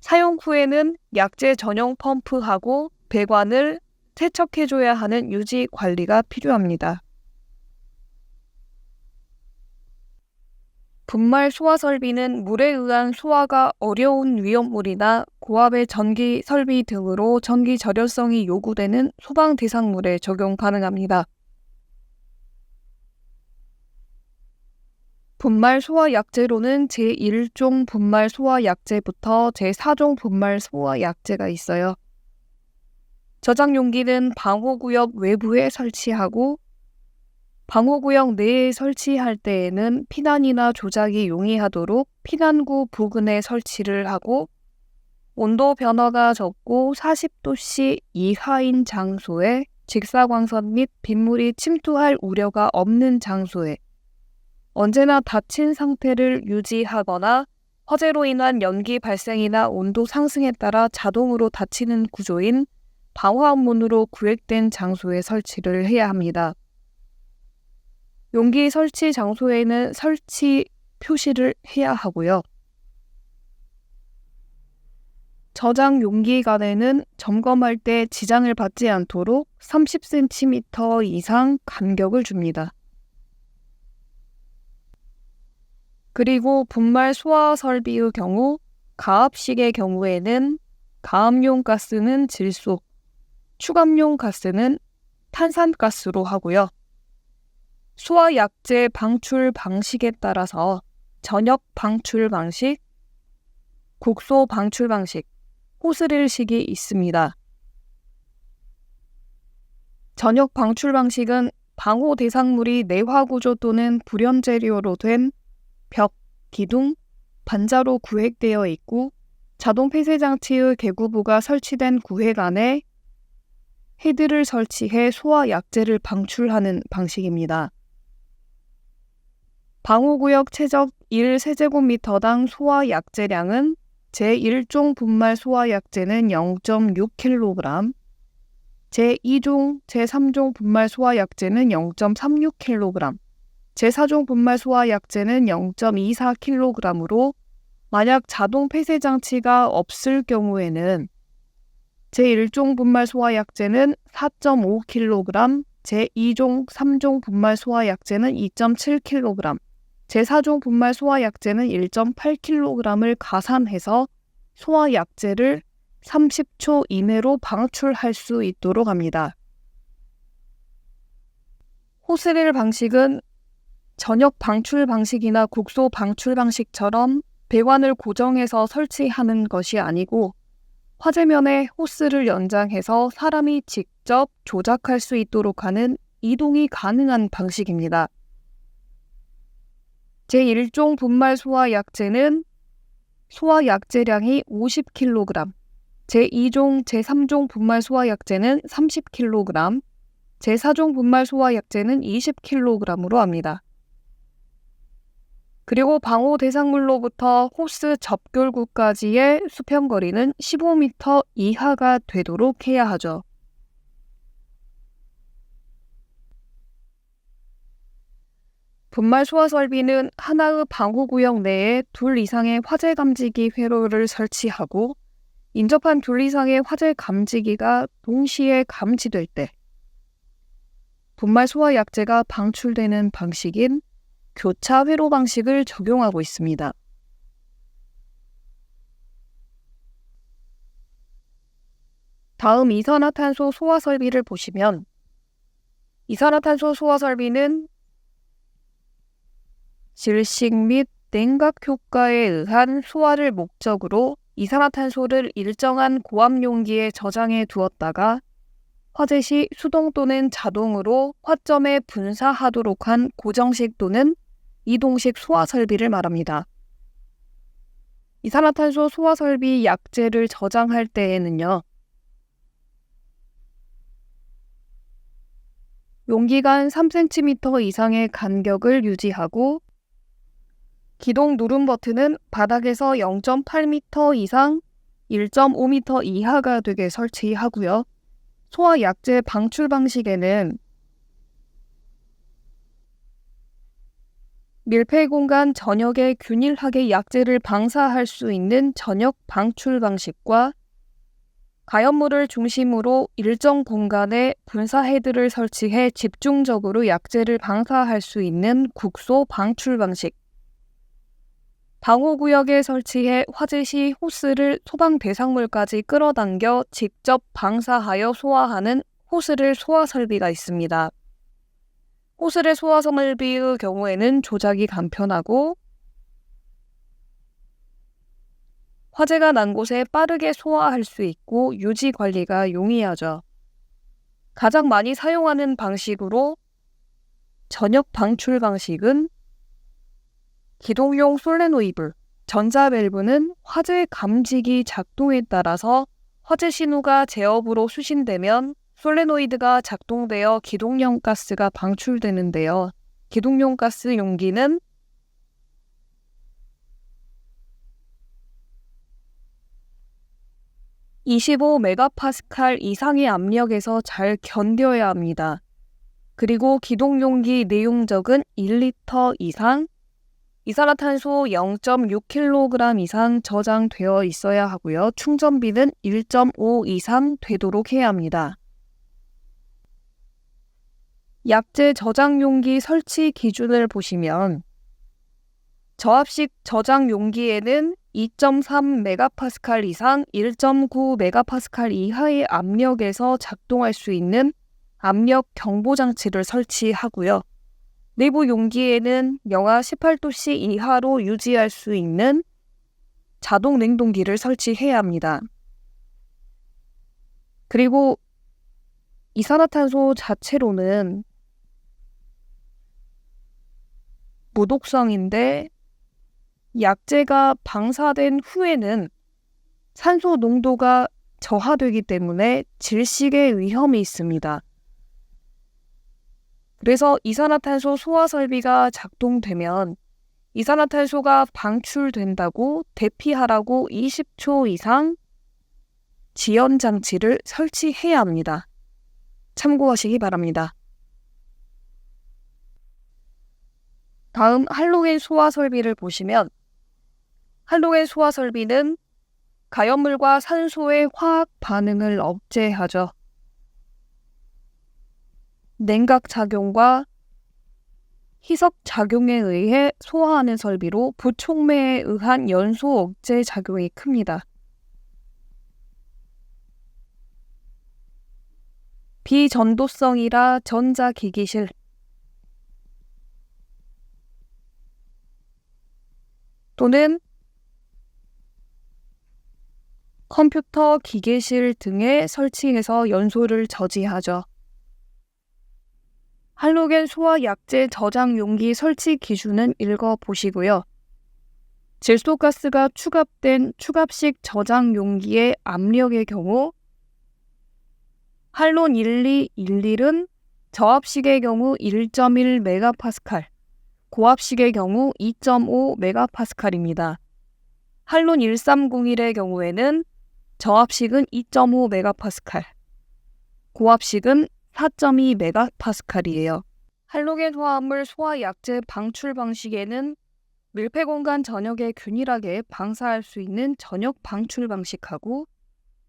사용 후에는 약제 전용 펌프하고 배관을 세척해줘야 하는 유지 관리가 필요합니다. 분말 소화 설비는 물에 의한 소화가 어려운 위험물이나 고압의 전기 설비 등으로 전기 절연성이 요구되는 소방 대상물에 적용 가능합니다. 분말 소화 약제로는 제1종 분말 소화 약제부터 제4종 분말 소화 약제가 있어요. 저장 용기는 방호구역 외부에 설치하고 방호구역 내에 설치할 때에는 피난이나 조작이 용이하도록 피난구 부근에 설치를 하고 온도 변화가 적고 40도씨 이하인 장소에 직사광선 및 빗물이 침투할 우려가 없는 장소에 언제나 닫힌 상태를 유지하거나 화재로 인한 연기 발생이나 온도 상승에 따라 자동으로 닫히는 구조인 방화문으로 구획된 장소에 설치를 해야 합니다. 용기 설치 장소에는 설치 표시를 해야 하고요. 저장 용기간에는 점검할 때 지장을 받지 않도록 30cm 이상 간격을 줍니다. 그리고 분말 소화 설비의 경우 가압식의 경우에는 가압용 가스는 질소, 추감용 가스는 탄산가스로 하고요. 소화 약재 방출 방식에 따라서 전역 방출 방식, 국소 방출 방식, 호스릴식이 있습니다. 전역 방출 방식은 방호 대상물이 내화구조 또는 불연재료로 된 벽, 기둥, 반자로 구획되어 있고 자동 폐쇄장치의 개구부가 설치된 구획 안에 헤드를 설치해 소화 약재를 방출하는 방식입니다. 방호구역 최적 1세제곱미터당 소화 약재량은 제1종 분말 소화 약재는 0.6kg, 제2종, 제3종 분말 소화 약재는 0.36kg, 제4종 분말 소화 약재는 0.24kg으로 만약 자동 폐쇄 장치가 없을 경우에는 제1종 분말 소화 약재는 4.5kg, 제2종, 3종 분말 소화 약재는 2.7kg, 제4종 분말 소화 약재는 1.8kg을 가산해서 소화 약재를 30초 이내로 방출할 수 있도록 합니다. 호스릴 방식은 전역 방출 방식이나 국소 방출 방식처럼 배관을 고정해서 설치하는 것이 아니고 화재면에 호스를 연장해서 사람이 직접 조작할 수 있도록 하는 이동이 가능한 방식입니다. 제1종 분말 소화 약재는 소화 약재량이 50kg, 제2종, 제3종 분말 소화 약재는 30kg, 제4종 분말 소화 약재는 20kg으로 합니다. 그리고 방호 대상물로부터 호스 접결구까지의 수평거리는 15m 이하가 되도록 해야 하죠. 분말 소화 설비는 하나의 방호구역 내에 둘 이상의 화재 감지기 회로를 설치하고 인접한 둘 이상의 화재 감지기가 동시에 감지될 때 분말 소화 약재가 방출되는 방식인 교차 회로 방식을 적용하고 있습니다. 다음 이산화탄소 소화 설비를 보시면 이산화탄소 소화 설비는 질식 및 냉각 효과에 의한 소화를 목적으로 이산화탄소를 일정한 고압 용기에 저장해 두었다가 화재 시 수동 또는 자동으로 화점에 분사하도록 한 고정식 또는 이동식 소화 설비를 말합니다. 이산화탄소 소화 설비 약재를 저장할 때에는요. 용기간 3cm 이상의 간격을 유지하고 기동 누름 버튼은 바닥에서 0.8m 이상 1.5m 이하가 되게 설치하고요. 소화 약재 방출 방식에는 밀폐 공간 전역에 균일하게 약재를 방사할 수 있는 전역 방출 방식과 가연물을 중심으로 일정 공간에 분사 헤드를 설치해 집중적으로 약재를 방사할 수 있는 국소 방출 방식, 방호구역에 설치해 화재 시 호스를 소방 대상물까지 끌어당겨 직접 방사하여 소화하는 호스릴 소화 설비가 있습니다. 호스릴 소화 설비의 경우에는 조작이 간편하고 화재가 난 곳에 빠르게 소화할 수 있고 유지 관리가 용이하죠. 가장 많이 사용하는 방식으로 전역 방출 방식은 기동용 솔레노이드, 전자밸브는 화재 감지기 작동에 따라서 화재 신호가 제어부로 수신되면 솔레노이드가 작동되어 기동용 가스가 방출되는데요. 기동용 가스 용기는 (25 메가파스칼) 이상의 압력에서 잘 견뎌야 합니다. 그리고 기동용기 내용적은 1리터 이상, 이산화탄소 0.6kg 이상 저장되어 있어야 하고요. 충전비는 1.5 이상 되도록 해야 합니다. 약재 저장 용기 설치 기준을 보시면 저압식 저장 용기에는 2.3 MPa 이상 1.9 MPa 이하의 압력에서 작동할 수 있는 압력 경보 장치를 설치하고요. 내부 용기에는 영하 18도씨 이하로 유지할 수 있는 자동 냉동기를 설치해야 합니다. 그리고 이산화탄소 자체로는 무독성인데 약재가 방사된 후에는 산소 농도가 저하되기 때문에 질식의 위험이 있습니다. 그래서 이산화탄소 소화 설비가 작동되면 이산화탄소가 방출된다고 대피하라고 20초 이상 지연 장치를 설치해야 합니다. 참고하시기 바랍니다. 다음 할로겐 소화 설비를 보시면 할로겐 소화 설비는 가연물과 산소의 화학 반응을 억제하죠. 냉각작용과 희석작용에 의해 소화하는 설비로 부촉매에 의한 연소 억제 작용이 큽니다. 비전도성이라 전자기기실, 또는 컴퓨터 기계실 등에 설치해서 연소를 저지하죠. 할로겐 소화 약재 저장 용기 설치 기준은 읽어보시고요. 질소가스가 추갑된 추갑식 저장 용기의 압력의 경우 할론 1211은 저압식의 경우 1.1 MPa, 고압식의 경우 2.5 MPa입니다. 할론 1301의 경우에는 저압식은 2.5 MPa, 고압식은 4.2 MPa이에요. 할로겐 화합물 소화 약재 방출 방식에는 밀폐 공간 전역에 균일하게 방사할 수 있는 전역 방출 방식하고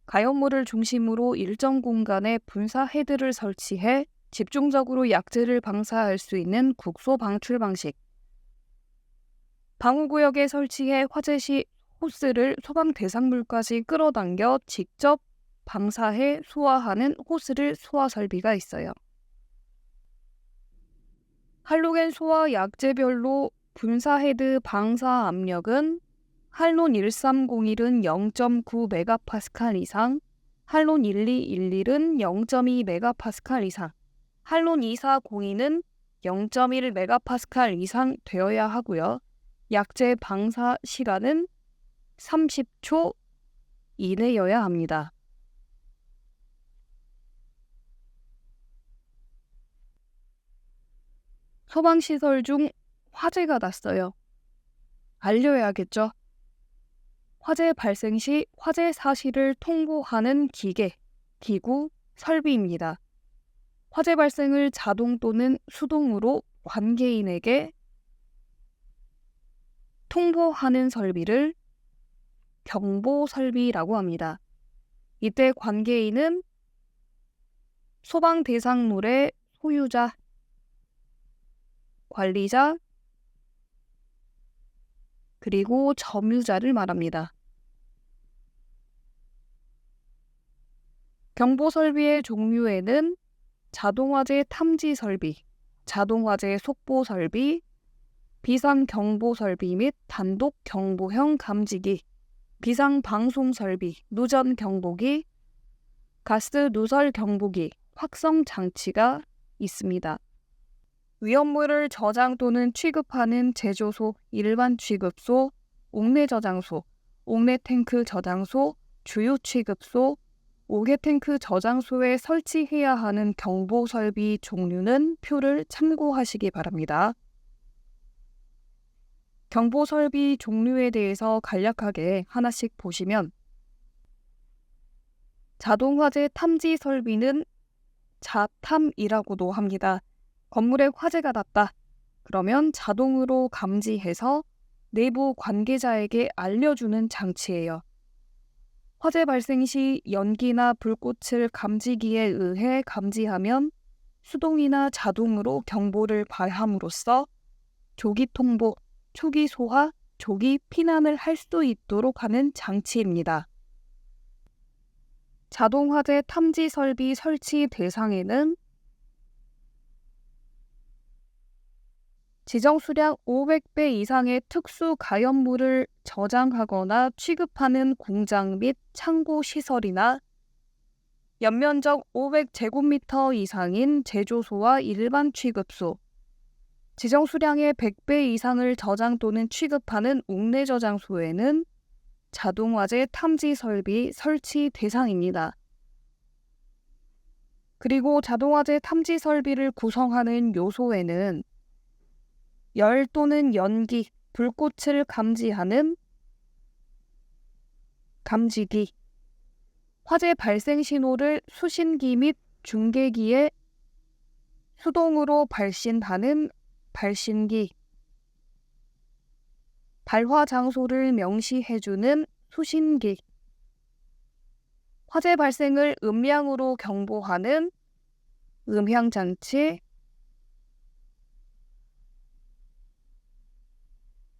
가연물을 중심으로 일정 공간에 분사 헤드를 설치해 집중적으로 약재를 방사할 수 있는 국소 방출 방식, 방호구역에 설치해 화재 시 호스를 소방 대상물까지 끌어당겨 직접 방사해 소화하는 호스를 소화 설비가 있어요. 할로겐 소화 약재별로 분사 헤드 방사 압력은 할론 1301은 0.9 MPa 이상, 할론 1211은 0.2 MPa 이상, 할론 2402는 0.1 MPa 이상 되어야 하고요. 약재 방사 시간은 30초 이내여야 합니다. 소방시설 중 화재가 났어요. 알려야겠죠? 화재 발생 시 화재 사실을 통보하는 기계, 기구, 설비입니다. 화재 발생을 자동 또는 수동으로 관계인에게 통보하는 설비를 경보 설비라고 합니다. 이때 관계인은 소방 대상물의 소유자, 관리자, 그리고 점유자를 말합니다. 경보 설비의 종류에는 자동화재 탐지 설비, 자동화재 속보 설비, 비상 경보 설비 및 단독 경보형 감지기, 비상 방송 설비, 누전 경보기, 가스 누설 경보기, 확성 장치가 있습니다. 위험물을 저장 또는 취급하는 제조소, 일반 취급소, 옥내 저장소, 옥내 탱크 저장소, 주유 취급소, 옥외 탱크 저장소에 설치해야 하는 경보 설비 종류는 표를 참고하시기 바랍니다. 경보 설비 종류에 대해서 간략하게 하나씩 보시면 자동화재 탐지 설비는 자탐이라고도 합니다. 건물에 화재가 났다. 그러면 자동으로 감지해서 내부 관계자에게 알려주는 장치예요. 화재 발생 시 연기나 불꽃을 감지기에 의해 감지하면 수동이나 자동으로 경보를 발함으로써 조기 통보, 초기 소화, 조기 피난을 할 수 있도록 하는 장치입니다. 자동 화재 탐지 설비 설치 대상에는 지정 수량 500배 이상의 특수 가연물을 저장하거나 취급하는 공장 및 창고 시설이나 연면적 500제곱미터 이상인 제조소와 일반 취급소, 지정 수량의 100배 이상을 저장 또는 취급하는 옥내 저장소에는 자동화재 탐지 설비 설치 대상입니다. 그리고 자동화재 탐지 설비를 구성하는 요소에는 열 또는 연기, 불꽃을 감지하는 감지기, 화재 발생 신호를 수신기 및 중계기에 수동으로 발신하는 발신기, 발화 장소를 명시해주는 수신기, 화재 발생을 음량으로 경보하는 음향장치,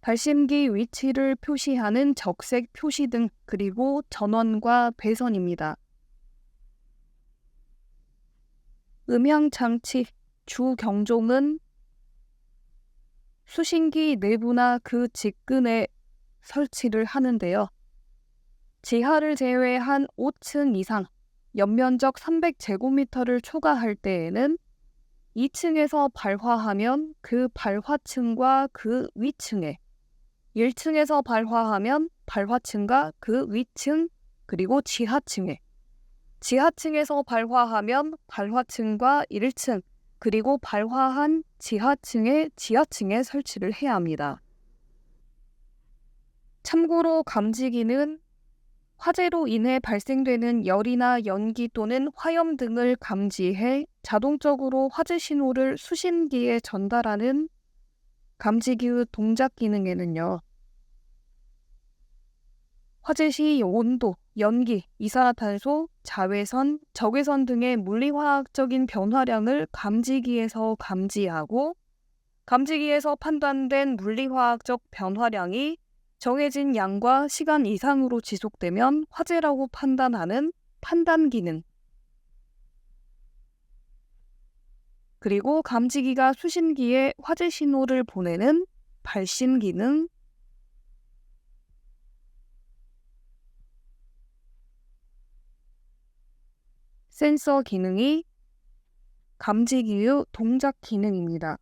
발신기 위치를 표시하는 적색 표시등, 그리고 전원과 배선입니다. 음향장치 주 경종은 수신기 내부나 그 직근에 설치를 하는데요. 지하를 제외한 5층 이상, 연면적 300제곱미터를 초과할 때에는 2층에서 발화하면 그 발화층과 그 위층에, 1층에서 발화하면 발화층과 그 위층, 그리고 지하층에, 지하층에서 발화하면 발화층과 1층, 그리고 발화한 지하층의 지하층에 설치를 해야 합니다. 참고로 감지기는 화재로 인해 발생되는 열이나 연기 또는 화염 등을 감지해 자동적으로 화재 신호를 수신기에 전달하는 감지기의 동작 기능에는요, 화재 시 온도, 연기, 이산화탄소, 자외선, 적외선 등의 물리화학적인 변화량을 감지기에서 감지하고 감지기에서 판단된 물리화학적 변화량이 정해진 양과 시간 이상으로 지속되면 화재라고 판단하는 판단 기능, 그리고 감지기가 수신기에 화재 신호를 보내는 발신 기능, 센서 기능이 감지기의 동작 기능입니다.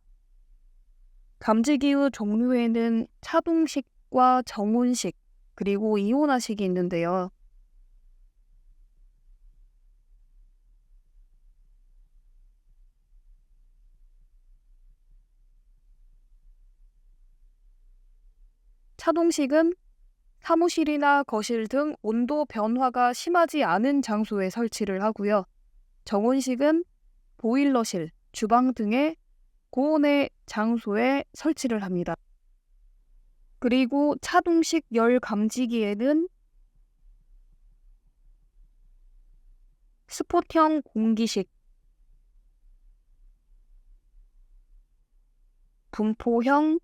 감지기의 종류에는 차동식과 정온식, 그리고 이온화식이 있는데요. 차동식은 사무실이나 거실 등 온도 변화가 심하지 않은 장소에 설치를 하고요. 정온식은 보일러실, 주방 등의 고온의 장소에 설치를 합니다. 그리고 차동식 열 감지기에는 스폿형 공기식, 분포형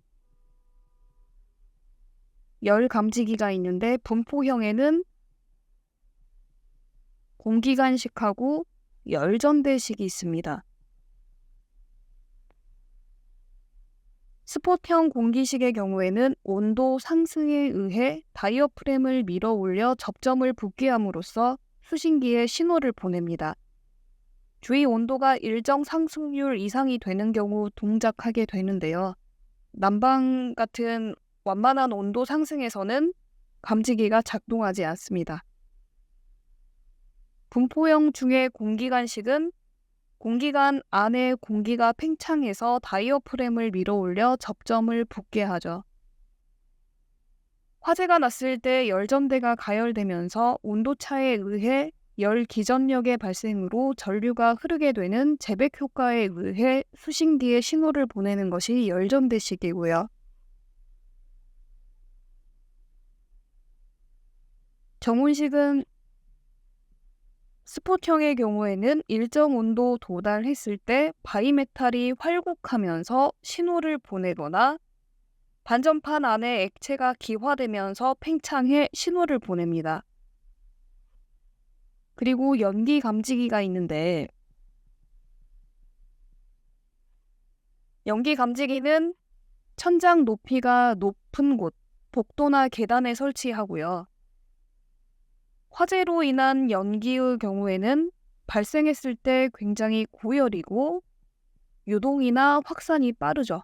열 감지기가 있는데, 분포형에는 공기관식하고 열전대식이 있습니다. 스폿형 공기식의 경우에는 온도 상승에 의해 다이어프램을 밀어 올려 접점을 붓게 함으로써 수신기에 신호를 보냅니다. 주위 온도가 일정 상승률 이상이 되는 경우 동작하게 되는데요. 난방 같은 완만한 온도 상승에서는 감지기가 작동하지 않습니다. 분포형 중의 공기관식은 공기관 안에 공기가 팽창해서 다이어프램을 밀어 올려 접점을 붓게 하죠. 화재가 났을 때 열전대가 가열되면서 온도차에 의해 열 기전력의 발생으로 전류가 흐르게 되는 재백 효과에 의해 수신기에 신호를 보내는 것이 열전대식이고요. 정운식은 스폿형의 경우에는 일정 온도 도달했을 때 바이메탈이 활곡하면서 신호를 보내거나 반전판 안에 액체가 기화되면서 팽창해 신호를 보냅니다. 그리고 연기 감지기가 있는데 연기 감지기는 천장 높이가 높은 곳, 복도나 계단에 설치하고요. 화재로 인한 연기의 경우에는 발생했을 때 굉장히 고열이고 유동이나 확산이 빠르죠.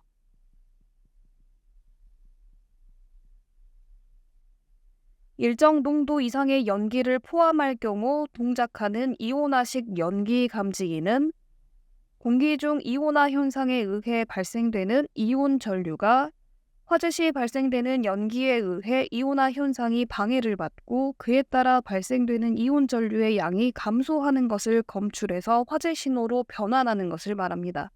일정 농도 이상의 연기를 포함할 경우 동작하는 이온화식 연기 감지기는 공기 중 이온화 현상에 의해 발생되는 이온 전류가 화재 시 발생되는 연기에 의해 이온화 현상이 방해를 받고 그에 따라 발생되는 이온 전류의 양이 감소하는 것을 검출해서 화재 신호로 변환하는 것을 말합니다.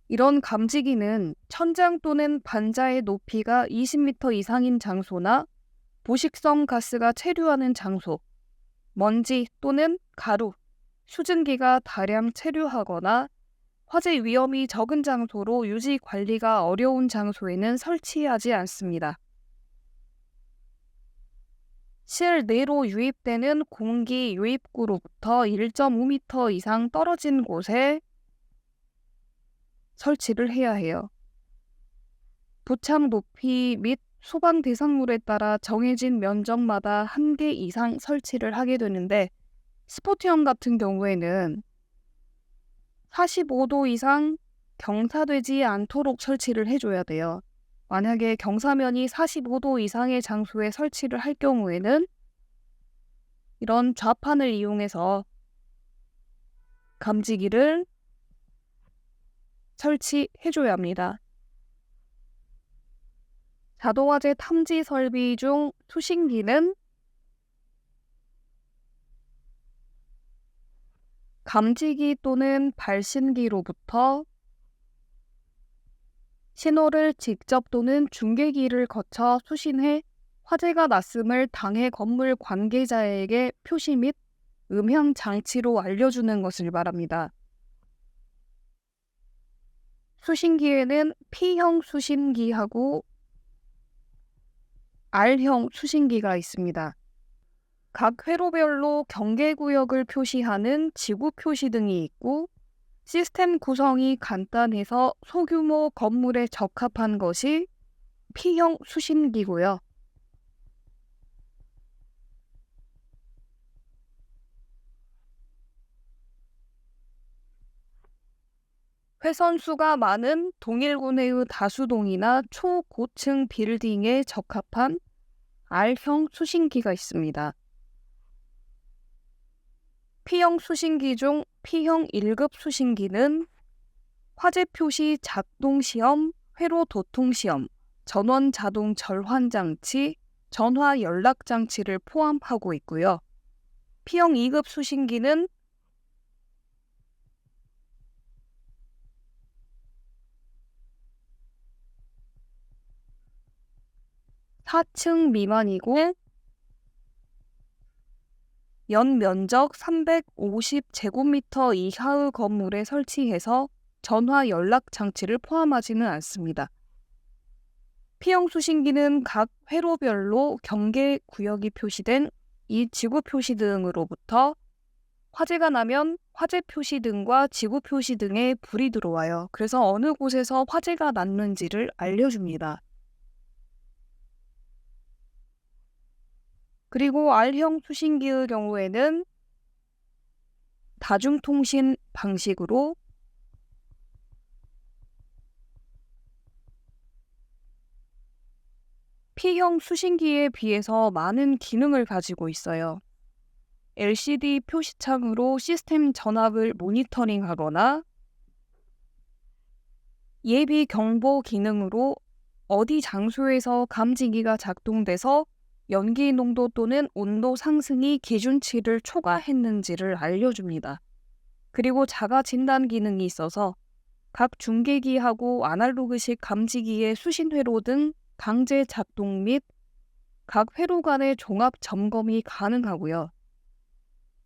이런 감지기는 천장 또는 반자의 높이가 20m 이상인 장소나 보식성 가스가 체류하는 장소, 먼지 또는 가루, 수증기가 다량 체류하거나 화재 위험이 적은 장소로 유지 관리가 어려운 장소에는 설치하지 않습니다. 실내로 유입되는 공기 유입구로부터 1.5m 이상 떨어진 곳에 설치를 해야 해요. 부착 높이 및 소방 대상물에 따라 정해진 면적마다 1개 이상 설치를 하게 되는데 스포츠형 같은 경우에는 45도 이상 경사되지 않도록 설치를 해줘야 돼요. 만약에 경사면이 45도 이상의 장소에 설치를 할 경우에는 이런 좌판을 이용해서 감지기를 설치해줘야 합니다. 자동화재 탐지 설비 중 수신기는 감지기 또는 발신기로부터 신호를 직접 또는 중계기를 거쳐 수신해 화재가 났음을 당해 건물 관계자에게 표시 및 음향 장치로 알려주는 것을 말합니다. 수신기에는 P형 수신기하고 R형 수신기가 있습니다. 각 회로별로 경계구역을 표시하는 지구 표시등이 있고 시스템 구성이 간단해서 소규모 건물에 적합한 것이 P형 수신기고요. 회선수가 많은 동일군의 다수동이나 초고층 빌딩에 적합한 R형 수신기가 있습니다. P형 수신기 중 P형 1급 수신기는 화재 표시 작동 시험, 회로 도통 시험, 전원 자동 절환 장치, 전화 연락 장치를 포함하고 있고요. P형 2급 수신기는 4층 미만이고 연면적 350제곱미터 이하의 건물에 설치해서 전화 연락 장치를 포함하지는 않습니다. P형 수신기는 각 회로별로 경계 구역이 표시된 이 지구 표시등으로부터 화재가 나면 화재 표시등과 지구 표시등에 불이 들어와요. 그래서 어느 곳에서 화재가 났는지를 알려줍니다. 그리고 R형 수신기의 경우에는 다중통신 방식으로 P형 수신기에 비해서 많은 기능을 가지고 있어요. LCD 표시창으로 시스템 전압을 모니터링하거나 예비 경보 기능으로 어디 장소에서 감지기가 작동돼서 연기 농도 또는 온도 상승이 기준치를 초과했는지를 알려줍니다. 그리고 자가 진단 기능이 있어서 각 중계기하고 아날로그식 감지기의 수신회로 등 강제 작동 및 각 회로 간의 종합 점검이 가능하고요.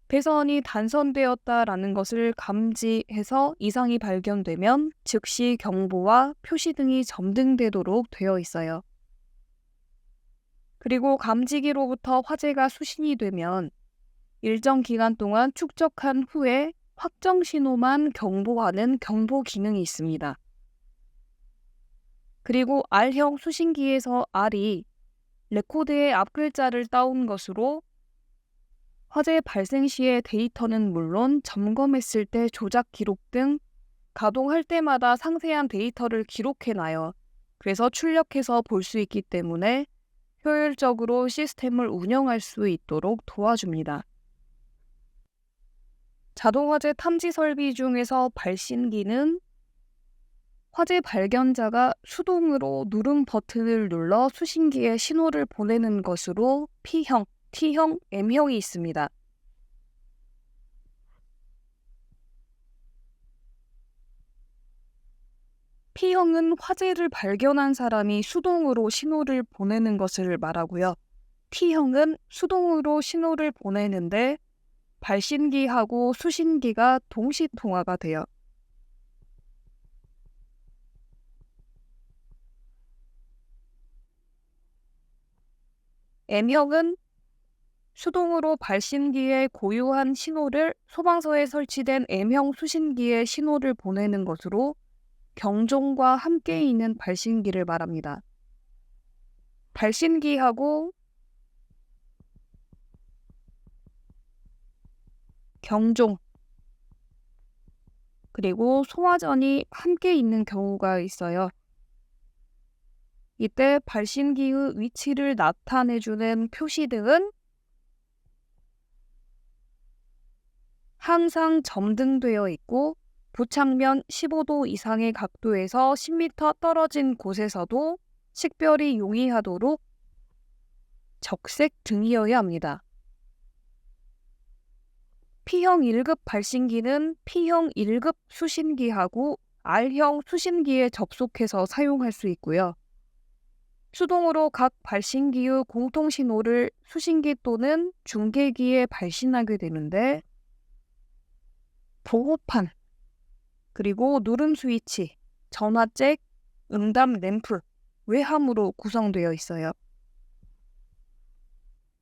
배선이 단선되었다라는 것을 감지해서 이상이 발견되면 즉시 경보와 표시 등이 점등되도록 되어 있어요. 그리고 감지기로부터 화재가 수신이 되면 일정 기간 동안 축적한 후에 확정 신호만 경보하는 경보 기능이 있습니다. 그리고 R형 수신기에서 R이 레코드의 앞글자를 따온 것으로 화재 발생 시의 데이터는 물론 점검했을 때 조작 기록 등 가동할 때마다 상세한 데이터를 기록해놔요. 그래서 출력해서 볼 수 있기 때문에 효율적으로 시스템을 운영할 수 있도록 도와줍니다. 자동화재 탐지 설비 중에서 발신기는 화재 발견자가 수동으로 누름 버튼을 눌러 수신기에 신호를 보내는 것으로 P형, T형, M형이 있습니다. P형은 화재를 발견한 사람이 수동으로 신호를 보내는 것을 말하고요. T형은 수동으로 신호를 보내는데 발신기하고 수신기가 동시 통화가 돼요. M형은 수동으로 발신기에 고유한 신호를 소방서에 설치된 M형 수신기에 신호를 보내는 것으로 경종과 함께 있는 발신기를 말합니다. 발신기하고 경종 그리고 소화전이 함께 있는 경우가 있어요. 이때 발신기의 위치를 나타내주는 표시등은 항상 점등되어 있고 부착면 15도 이상의 각도에서 10m 떨어진 곳에서도 식별이 용이하도록 적색 등이어야 합니다. P형 1급 발신기는 P형 1급 수신기하고 R형 수신기에 접속해서 사용할 수 있고요. 수동으로 각 발신기의 공통신호를 수신기 또는 중계기에 발신하게 되는데 보호판, 그리고 누름 스위치, 전화잭, 응답 램프, 외함으로 구성되어 있어요.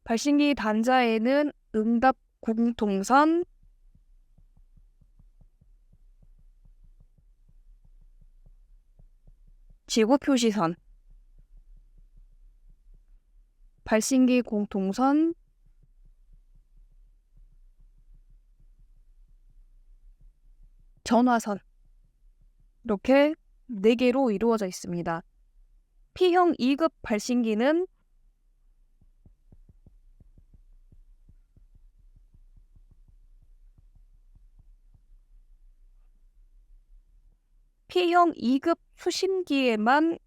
발신기 단자에는 응답 공통선, 지구 표시선, 발신기 공통선, 전화선 이렇게 4개로 이루어져 있습니다. P형 2급 발신기는 P형 2급 수신기에만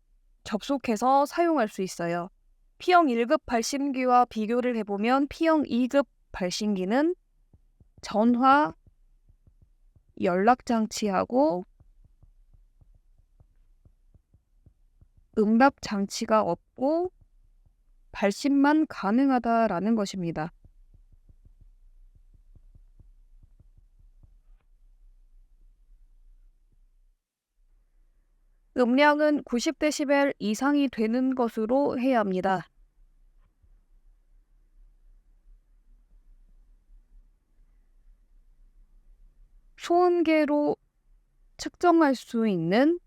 접속해서 사용할 수 있어요. P형 1급 발신기와 비교를 해보면 P형 2급 발신기는 전화, 연락장치하고 응답장치가 없고 발신만 가능하다라는 것입니다. 음량은 90dB 이상이 되는 것으로 해야 합니다. 소음계로 측정할 수 있는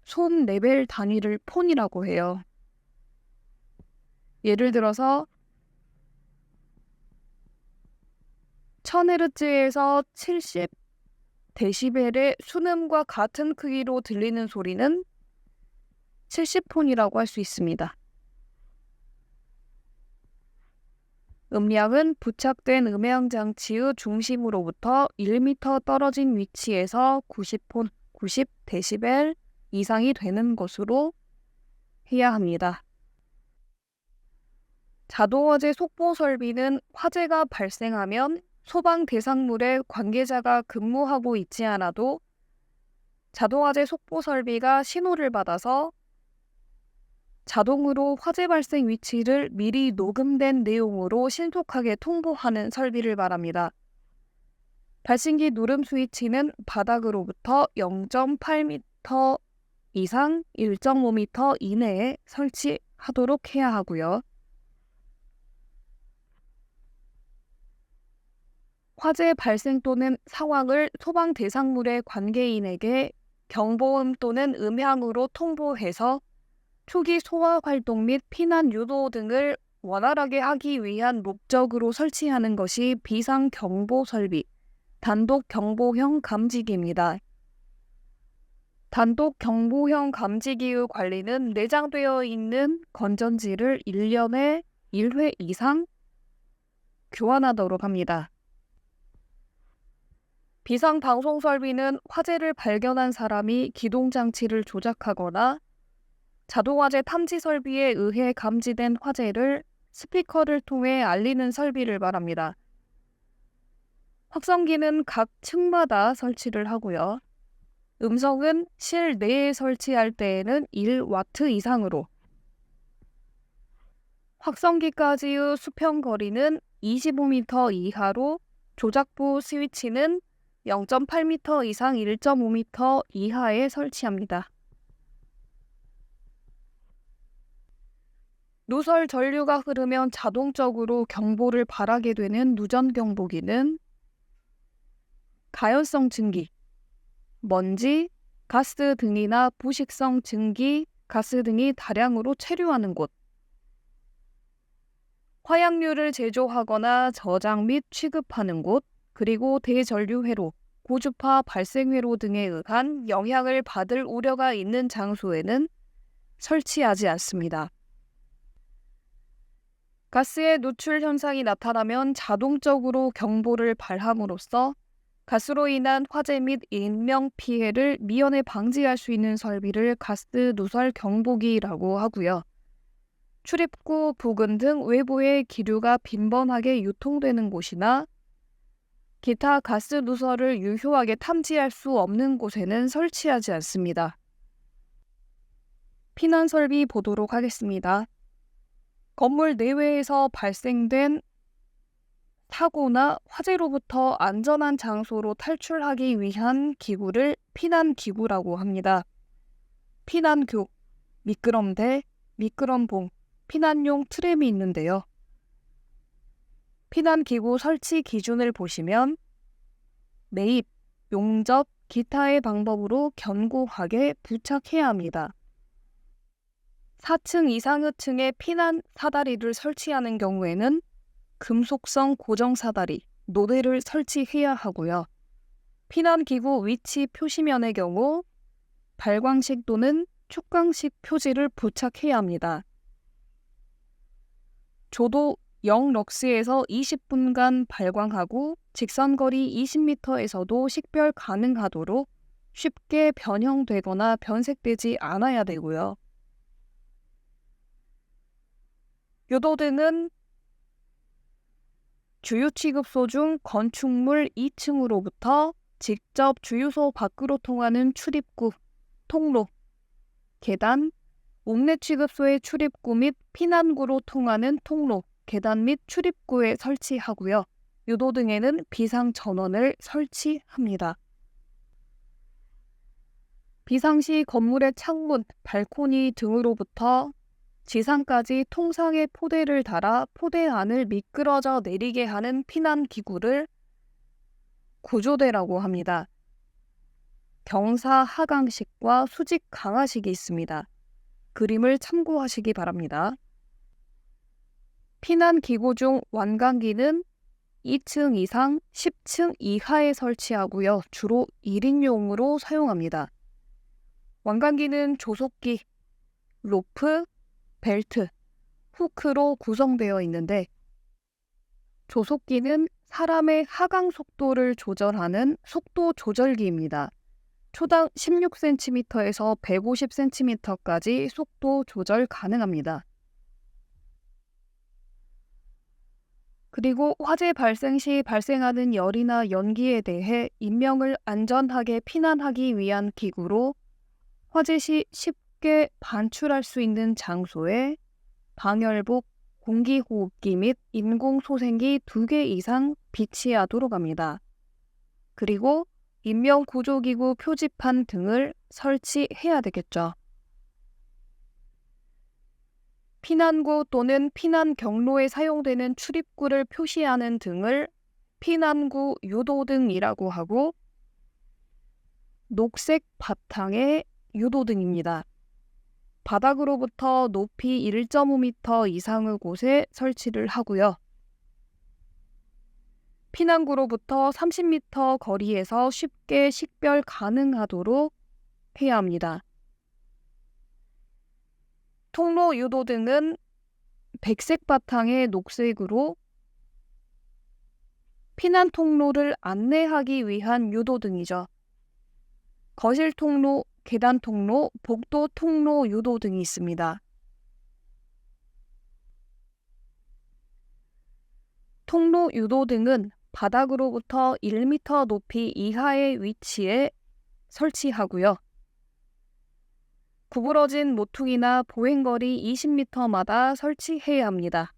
소음 레벨 단위를 폰이라고 해요. 예를 들어서 1000Hz에서 70dB의 순음과 같은 크기로 들리는 소리는 70폰이라고 할 수 있습니다. 음량은 부착된 음향장치의 중심으로부터 1m 떨어진 위치에서 90폰, 90dB 이상이 되는 것으로 해야 합니다. 자동화재 속보 설비는 화재가 발생하면 소방 대상물의 관계자가 근무하고 있지 않아도 자동화재 속보 설비가 신호를 받아서 자동으로 화재 발생 위치를 미리 녹음된 내용으로 신속하게 통보하는 설비를 말합니다. 발신기 누름 스위치는 바닥으로부터 0.8m 이상 1.5m 이내에 설치하도록 해야 하고요. 화재 발생 또는 상황을 소방 대상물의 관계인에게 경보음 또는 음향으로 통보해서 초기 소화 활동 및 피난 유도 등을 원활하게 하기 위한 목적으로 설치하는 것이 비상 경보 설비, 단독 경보형 감지기입니다. 단독 경보형 감지기의 관리는 내장되어 있는 건전지를 1년에 1회 이상 교환하도록 합니다. 비상방송 설비는 화재를 발견한 사람이 기동장치를 조작하거나 자동화재 탐지 설비에 의해 감지된 화재를 스피커를 통해 알리는 설비를 말합니다. 확성기는 각 층마다 설치를 하고요. 음성은 실내에 설치할 때에는 1W 이상으로, 확성기까지의 수평 거리는 25m 이하로 조작부 스위치는 0.8m 이상 1.5m 이하에 설치합니다. 누설 전류가 흐르면 자동적으로 경보를 발하게 되는 누전경보기는 가연성 증기, 먼지, 가스 등이나 부식성 증기, 가스 등이 다량으로 체류하는 곳, 화약류를 제조하거나 저장 및 취급하는 곳, 그리고 대전류 회로, 고주파 발생 회로 등에 의한 영향을 받을 우려가 있는 장소에는 설치하지 않습니다. 가스의 누출 현상이 나타나면 자동적으로 경보를 발함으로써 가스로 인한 화재 및 인명 피해를 미연에 방지할 수 있는 설비를 가스 누설 경보기라고 하고요. 출입구 부근 등 외부의 기류가 빈번하게 유통되는 곳이나 기타 가스 누설을 유효하게 탐지할 수 없는 곳에는 설치하지 않습니다. 피난 설비 보도록 하겠습니다. 건물 내외에서 발생된 사고나 화재로부터 안전한 장소로 탈출하기 위한 기구를 피난기구라고 합니다. 피난교, 미끄럼대, 미끄럼봉, 피난용 트램이 있는데요. 피난기구 설치 기준을 보시면 매입, 용접, 기타의 방법으로 견고하게 부착해야 합니다. 4층 이상의 층에 피난 사다리를 설치하는 경우에는 금속성 고정 사다리, 노대를 설치해야 하고요. 피난기구 위치 표시면의 경우 발광식 또는 축광식 표지를 부착해야 합니다. 조도 0럭스에서 20분간 발광하고 직선거리 20m에서도 식별 가능하도록 쉽게 변형되거나 변색되지 않아야 되고요. 유도대는 주유 취급소 중 건축물 2층으로부터 직접 주유소 밖으로 통하는 출입구, 통로, 계단, 옥내 취급소의 출입구 및 피난구로 통하는 통로, 계단 및 출입구에 설치하고요. 유도등에는 비상전원을 설치합니다. 비상시 건물의 창문, 발코니 등으로부터 지상까지 통상의 포대를 달아 포대 안을 미끄러져 내리게 하는 피난기구를 구조대라고 합니다. 경사 하강식과 수직 강하식이 있습니다. 그림을 참고하시기 바랍니다. 피난기구 중 완강기는 2층 이상 10층 이하에 설치하고요. 주로 1인용으로 사용합니다. 완강기는 조속기, 로프, 벨트, 후크로 구성되어 있는데 조속기는 사람의 하강 속도를 조절하는 속도 조절기입니다. 초당 16cm에서 150cm까지 속도 조절 가능합니다. 그리고 화재 발생 시 발생하는 열이나 연기에 대해 인명을 안전하게 피난하기 위한 기구로 화재 시 쉽게 반출할 수 있는 장소에 방열복, 공기호흡기 및 인공소생기 2개 이상 비치하도록 합니다. 그리고 인명구조기구 표지판 등을 설치해야 되겠죠. 피난구 또는 피난 경로에 사용되는 출입구를 표시하는 등을 피난구 유도등이라고 하고, 녹색 바탕의 유도등입니다. 바닥으로부터 높이 1.5m 이상의 곳에 설치를 하고요. 피난구로부터 30m 거리에서 쉽게 식별 가능하도록 해야 합니다. 통로 유도등은 백색 바탕의 녹색으로 피난 통로를 안내하기 위한 유도등이죠. 거실 통로, 계단 통로, 복도 통로 유도등이 있습니다. 통로 유도등은 바닥으로부터 1m 높이 이하의 위치에 설치하고요. 구부러진 모퉁이나 보행거리 20m마다 설치해야 합니다.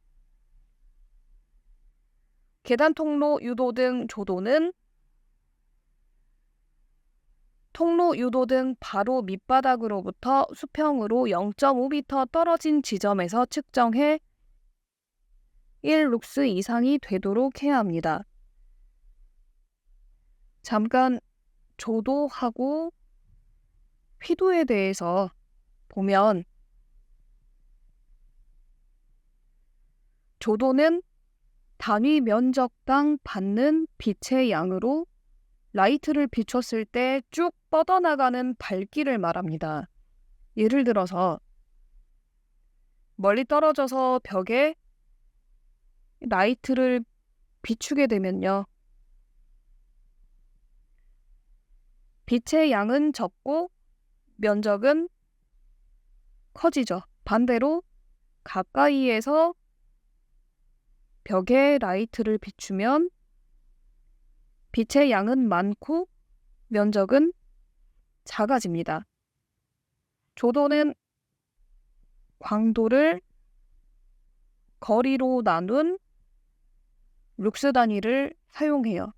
계단 통로 유도등 조도는 통로 유도등 바로 밑바닥으로부터 수평으로 0.5m 떨어진 지점에서 측정해 1룩스 이상이 되도록 해야 합니다. 잠깐 조도하고 휘도에 대해서 보면, 조도는 단위 면적당 받는 빛의 양으로 라이트를 비췄을 때 쭉 뻗어나가는 밝기를 말합니다. 예를 들어서 멀리 떨어져서 벽에 라이트를 비추게 되면요, 빛의 양은 적고 면적은 커지죠. 반대로 가까이에서 벽에 라이트를 비추면 빛의 양은 많고 면적은 작아집니다. 조도는 광도를 거리로 나눈 룩스 단위를 사용해요.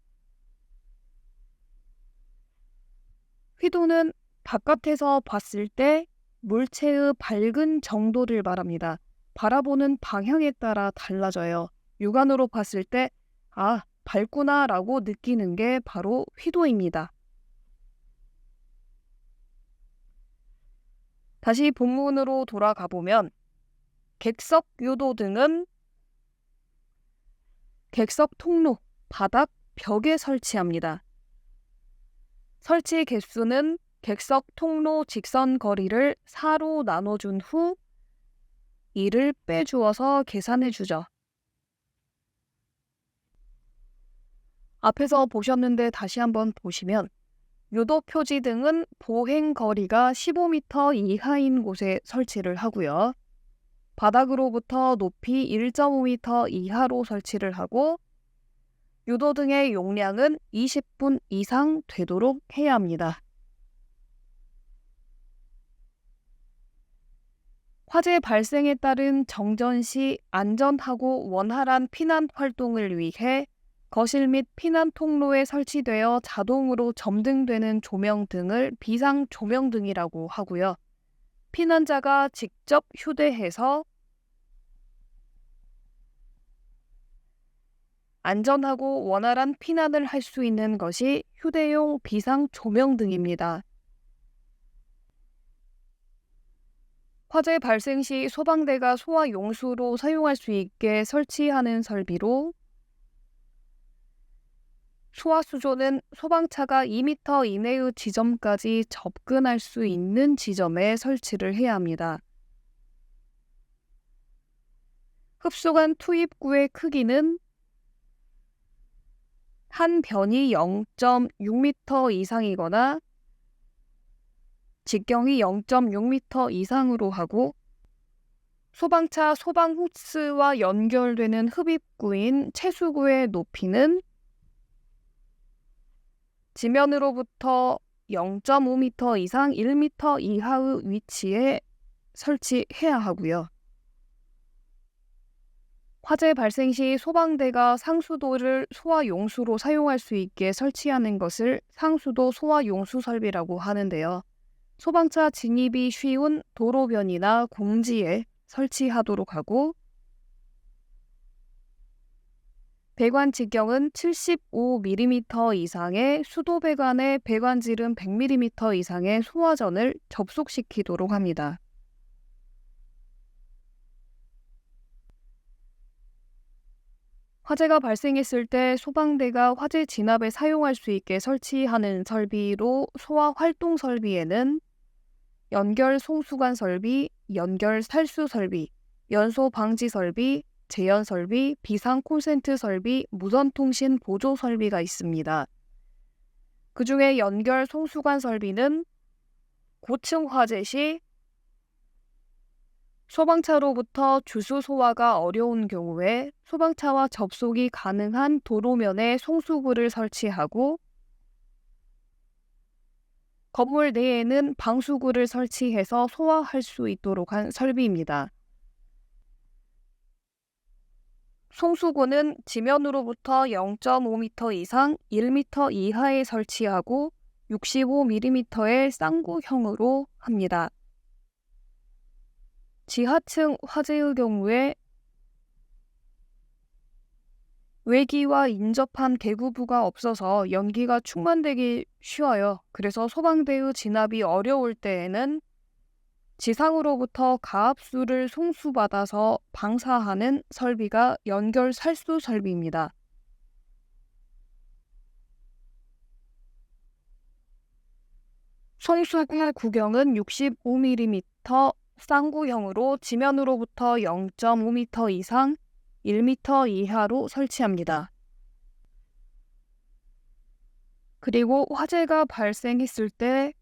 휘도는 바깥에서 봤을 때 물체의 밝은 정도를 말합니다. 바라보는 방향에 따라 달라져요. 육안으로 봤을 때 아, 밝구나 라고 느끼는 게 바로 휘도입니다. 다시 본문으로 돌아가 보면, 객석 유도등은 객석 통로, 바닥, 벽에 설치합니다. 설치 개수는 객석 통로 직선 거리를 4로 나눠준 후 2를 빼주어서 계산해주죠. 앞에서 보셨는데 다시 한번 보시면, 유도 표지 등은 보행 거리가 15m 이하인 곳에 설치를 하고요. 바닥으로부터 높이 1.5m 이하로 설치를 하고, 유도등의 용량은 20분 이상 되도록 해야 합니다. 화재 발생에 따른 정전 시 안전하고 원활한 피난 활동을 위해 거실 및 피난 통로에 설치되어 자동으로 점등되는 조명 등을 비상 조명등이라고 하고요. 피난자가 직접 휴대해서 안전하고 원활한 피난을 할 수 있는 것이 휴대용 비상 조명등입니다. 화재 발생 시 소방대가 소화 용수로 사용할 수 있게 설치하는 설비로, 소화수조는 소방차가 2m 이내의 지점까지 접근할 수 있는 지점에 설치를 해야 합니다. 흡수관 투입구의 크기는 한 변이 0.6m 이상이거나 직경이 0.6m 이상으로 하고 소방차 소방호스와 연결되는 흡입구인 채수구의 높이는 지면으로부터 0.5m 이상 1m 이하의 위치에 설치해야 하고요. 화재 발생 시 소방대가 상수도를 소화용수로 사용할 수 있게 설치하는 것을 상수도 소화용수 설비라고 하는데요. 소방차 진입이 쉬운 도로변이나 공지에 설치하도록 하고, 배관 직경은 75mm 이상의 수도 배관에 배관질은 100mm 이상의 소화전을 접속시키도록 합니다. 화재가 발생했을 때 소방대가 화재 진압에 사용할 수 있게 설치하는 설비로 소화 활동 설비에는 연결 송수관 설비, 연결 살수 설비, 연소 방지 설비, 제연 설비, 비상 콘센트 설비, 무선 통신 보조 설비가 있습니다. 그 중에 연결 송수관 설비는 고층 화재 시 소방차로부터 주수 소화가 어려운 경우에 소방차와 접속이 가능한 도로면에 송수구를 설치하고, 건물 내에는 방수구를 설치해서 소화할 수 있도록 한 설비입니다. 송수구는 지면으로부터 0.5m 이상 1m 이하에 설치하고 65mm의 쌍구형으로 합니다. 지하층 화재의 경우에 외기와 인접한 계구부가 없어서 연기가 충만되기 쉬워요. 그래서 소방대의 진압이 어려울 때에는 지상으로부터 가압수를 송수받아서 방사하는 설비가 연결 살수 설비입니다. 송수구의 구경은 65mm 쌍구형으로 지면으로부터 0.5m 이상 1m 이하로 설치합니다. 그리고 화재가 발생했을 때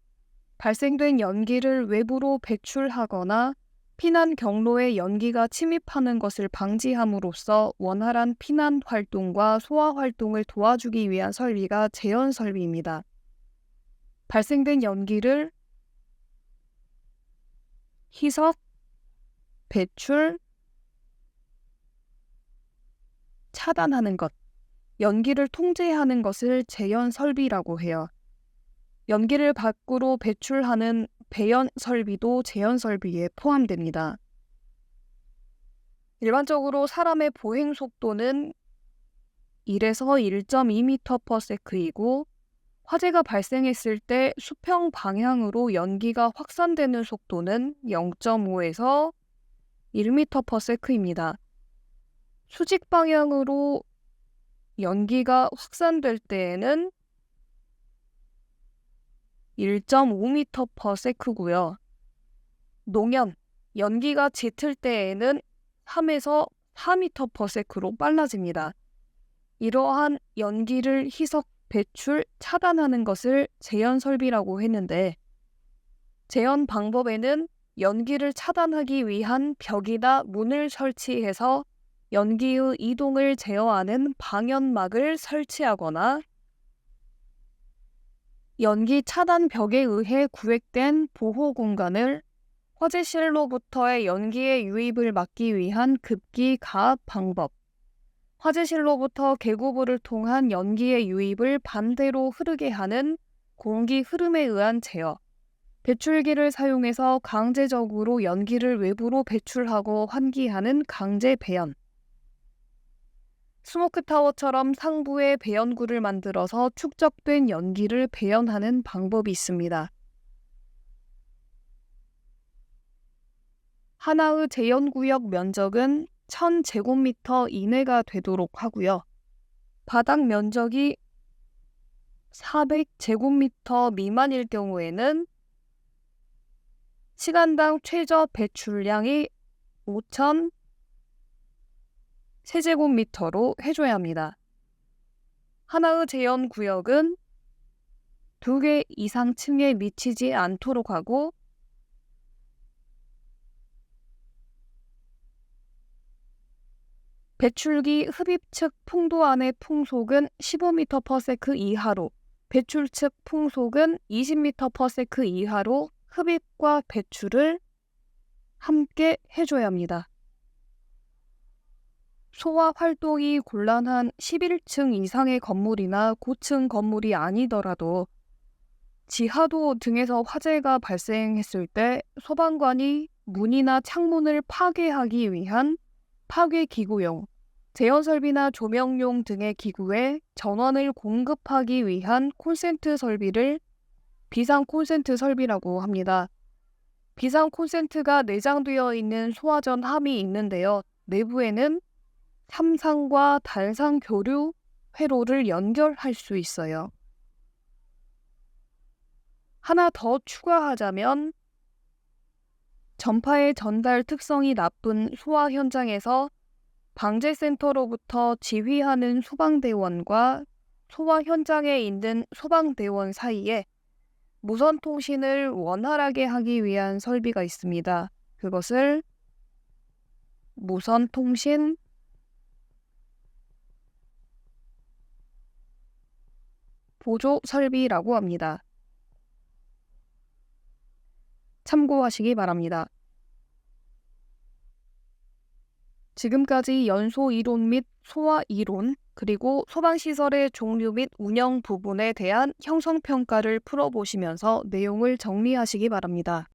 발생된 연기를 외부로 배출하거나 피난 경로에 연기가 침입하는 것을 방지함으로써 원활한 피난 활동과 소화 활동을 도와주기 위한 설비가 제연 설비입니다. 발생된 연기를 희석, 배출, 차단하는 것, 연기를 통제하는 것을 제연 설비라고 해요. 연기를 밖으로 배출하는 배연 설비도 제연 설비에 포함됩니다. 일반적으로 사람의 보행 속도는 1에서 1.2m/s이고 화재가 발생했을 때 수평 방향으로 연기가 확산되는 속도는 0.5에서 1m/s입니다. 수직 방향으로 연기가 확산될 때에는 1.5m/s고요. 농연, 연기가 짙을 때에는 3에서 4m/s로 빨라집니다. 이러한 연기를 희석, 배출, 차단하는 것을 제연 설비라고 했는데, 제연 방법에는 연기를 차단하기 위한 벽이나 문을 설치해서 연기의 이동을 제어하는 방연막을 설치하거나 연기 차단 벽에 의해 구획된 보호 공간을 화재실로부터의 연기의 유입을 막기 위한 급기 가압 방법, 화재실로부터 계구부를 통한 연기의 유입을 반대로 흐르게 하는 공기 흐름에 의한 제어, 배출기를 사용해서 강제적으로 연기를 외부로 배출하고 환기하는 강제 배연, 스모크타워처럼 상부에 배연구를 만들어서 축적된 연기를 배연하는 방법이 있습니다. 하나의 제연구역 면적은 1000제곱미터 이내가 되도록 하고요. 바닥 면적이 400제곱미터 미만일 경우에는 시간당 최저 배출량이 5000 세제곱미터로 해줘야 합니다. 하나의 제연구역은 2개 이상 층에 미치지 않도록 하고 배출기 흡입 측 풍도 안의 풍속은 15m/s 이하로, 배출 측 풍속은 20m/s 이하로 흡입과 배출을 함께 해줘야 합니다. 소화 활동이 곤란한 11층 이상의 건물이나 고층 건물이 아니더라도 지하도 등에서 화재가 발생했을 때 소방관이 문이나 창문을 파괴하기 위한 파괴기구용, 제어설비나 조명용 등의 기구에 전원을 공급하기 위한 콘센트 설비를 비상 콘센트 설비라고 합니다. 비상 콘센트가 내장되어 있는 소화전 함이 있는데요. 내부에는 삼상과 달상 교류 회로를 연결할 수 있어요. 하나 더 추가하자면 전파의 전달 특성이 나쁜 소화 현장에서 방재센터로부터 지휘하는 소방대원과 소화 현장에 있는 소방대원 사이에 무선 통신을 원활하게 하기 위한 설비가 있습니다. 그것을 무선 통신 보조 설비라고 합니다. 참고하시기 바랍니다. 지금까지 연소 이론 및 소화 이론, 그리고 소방시설의 종류 및 운영 부분에 대한 형성평가를 풀어보시면서 내용을 정리하시기 바랍니다.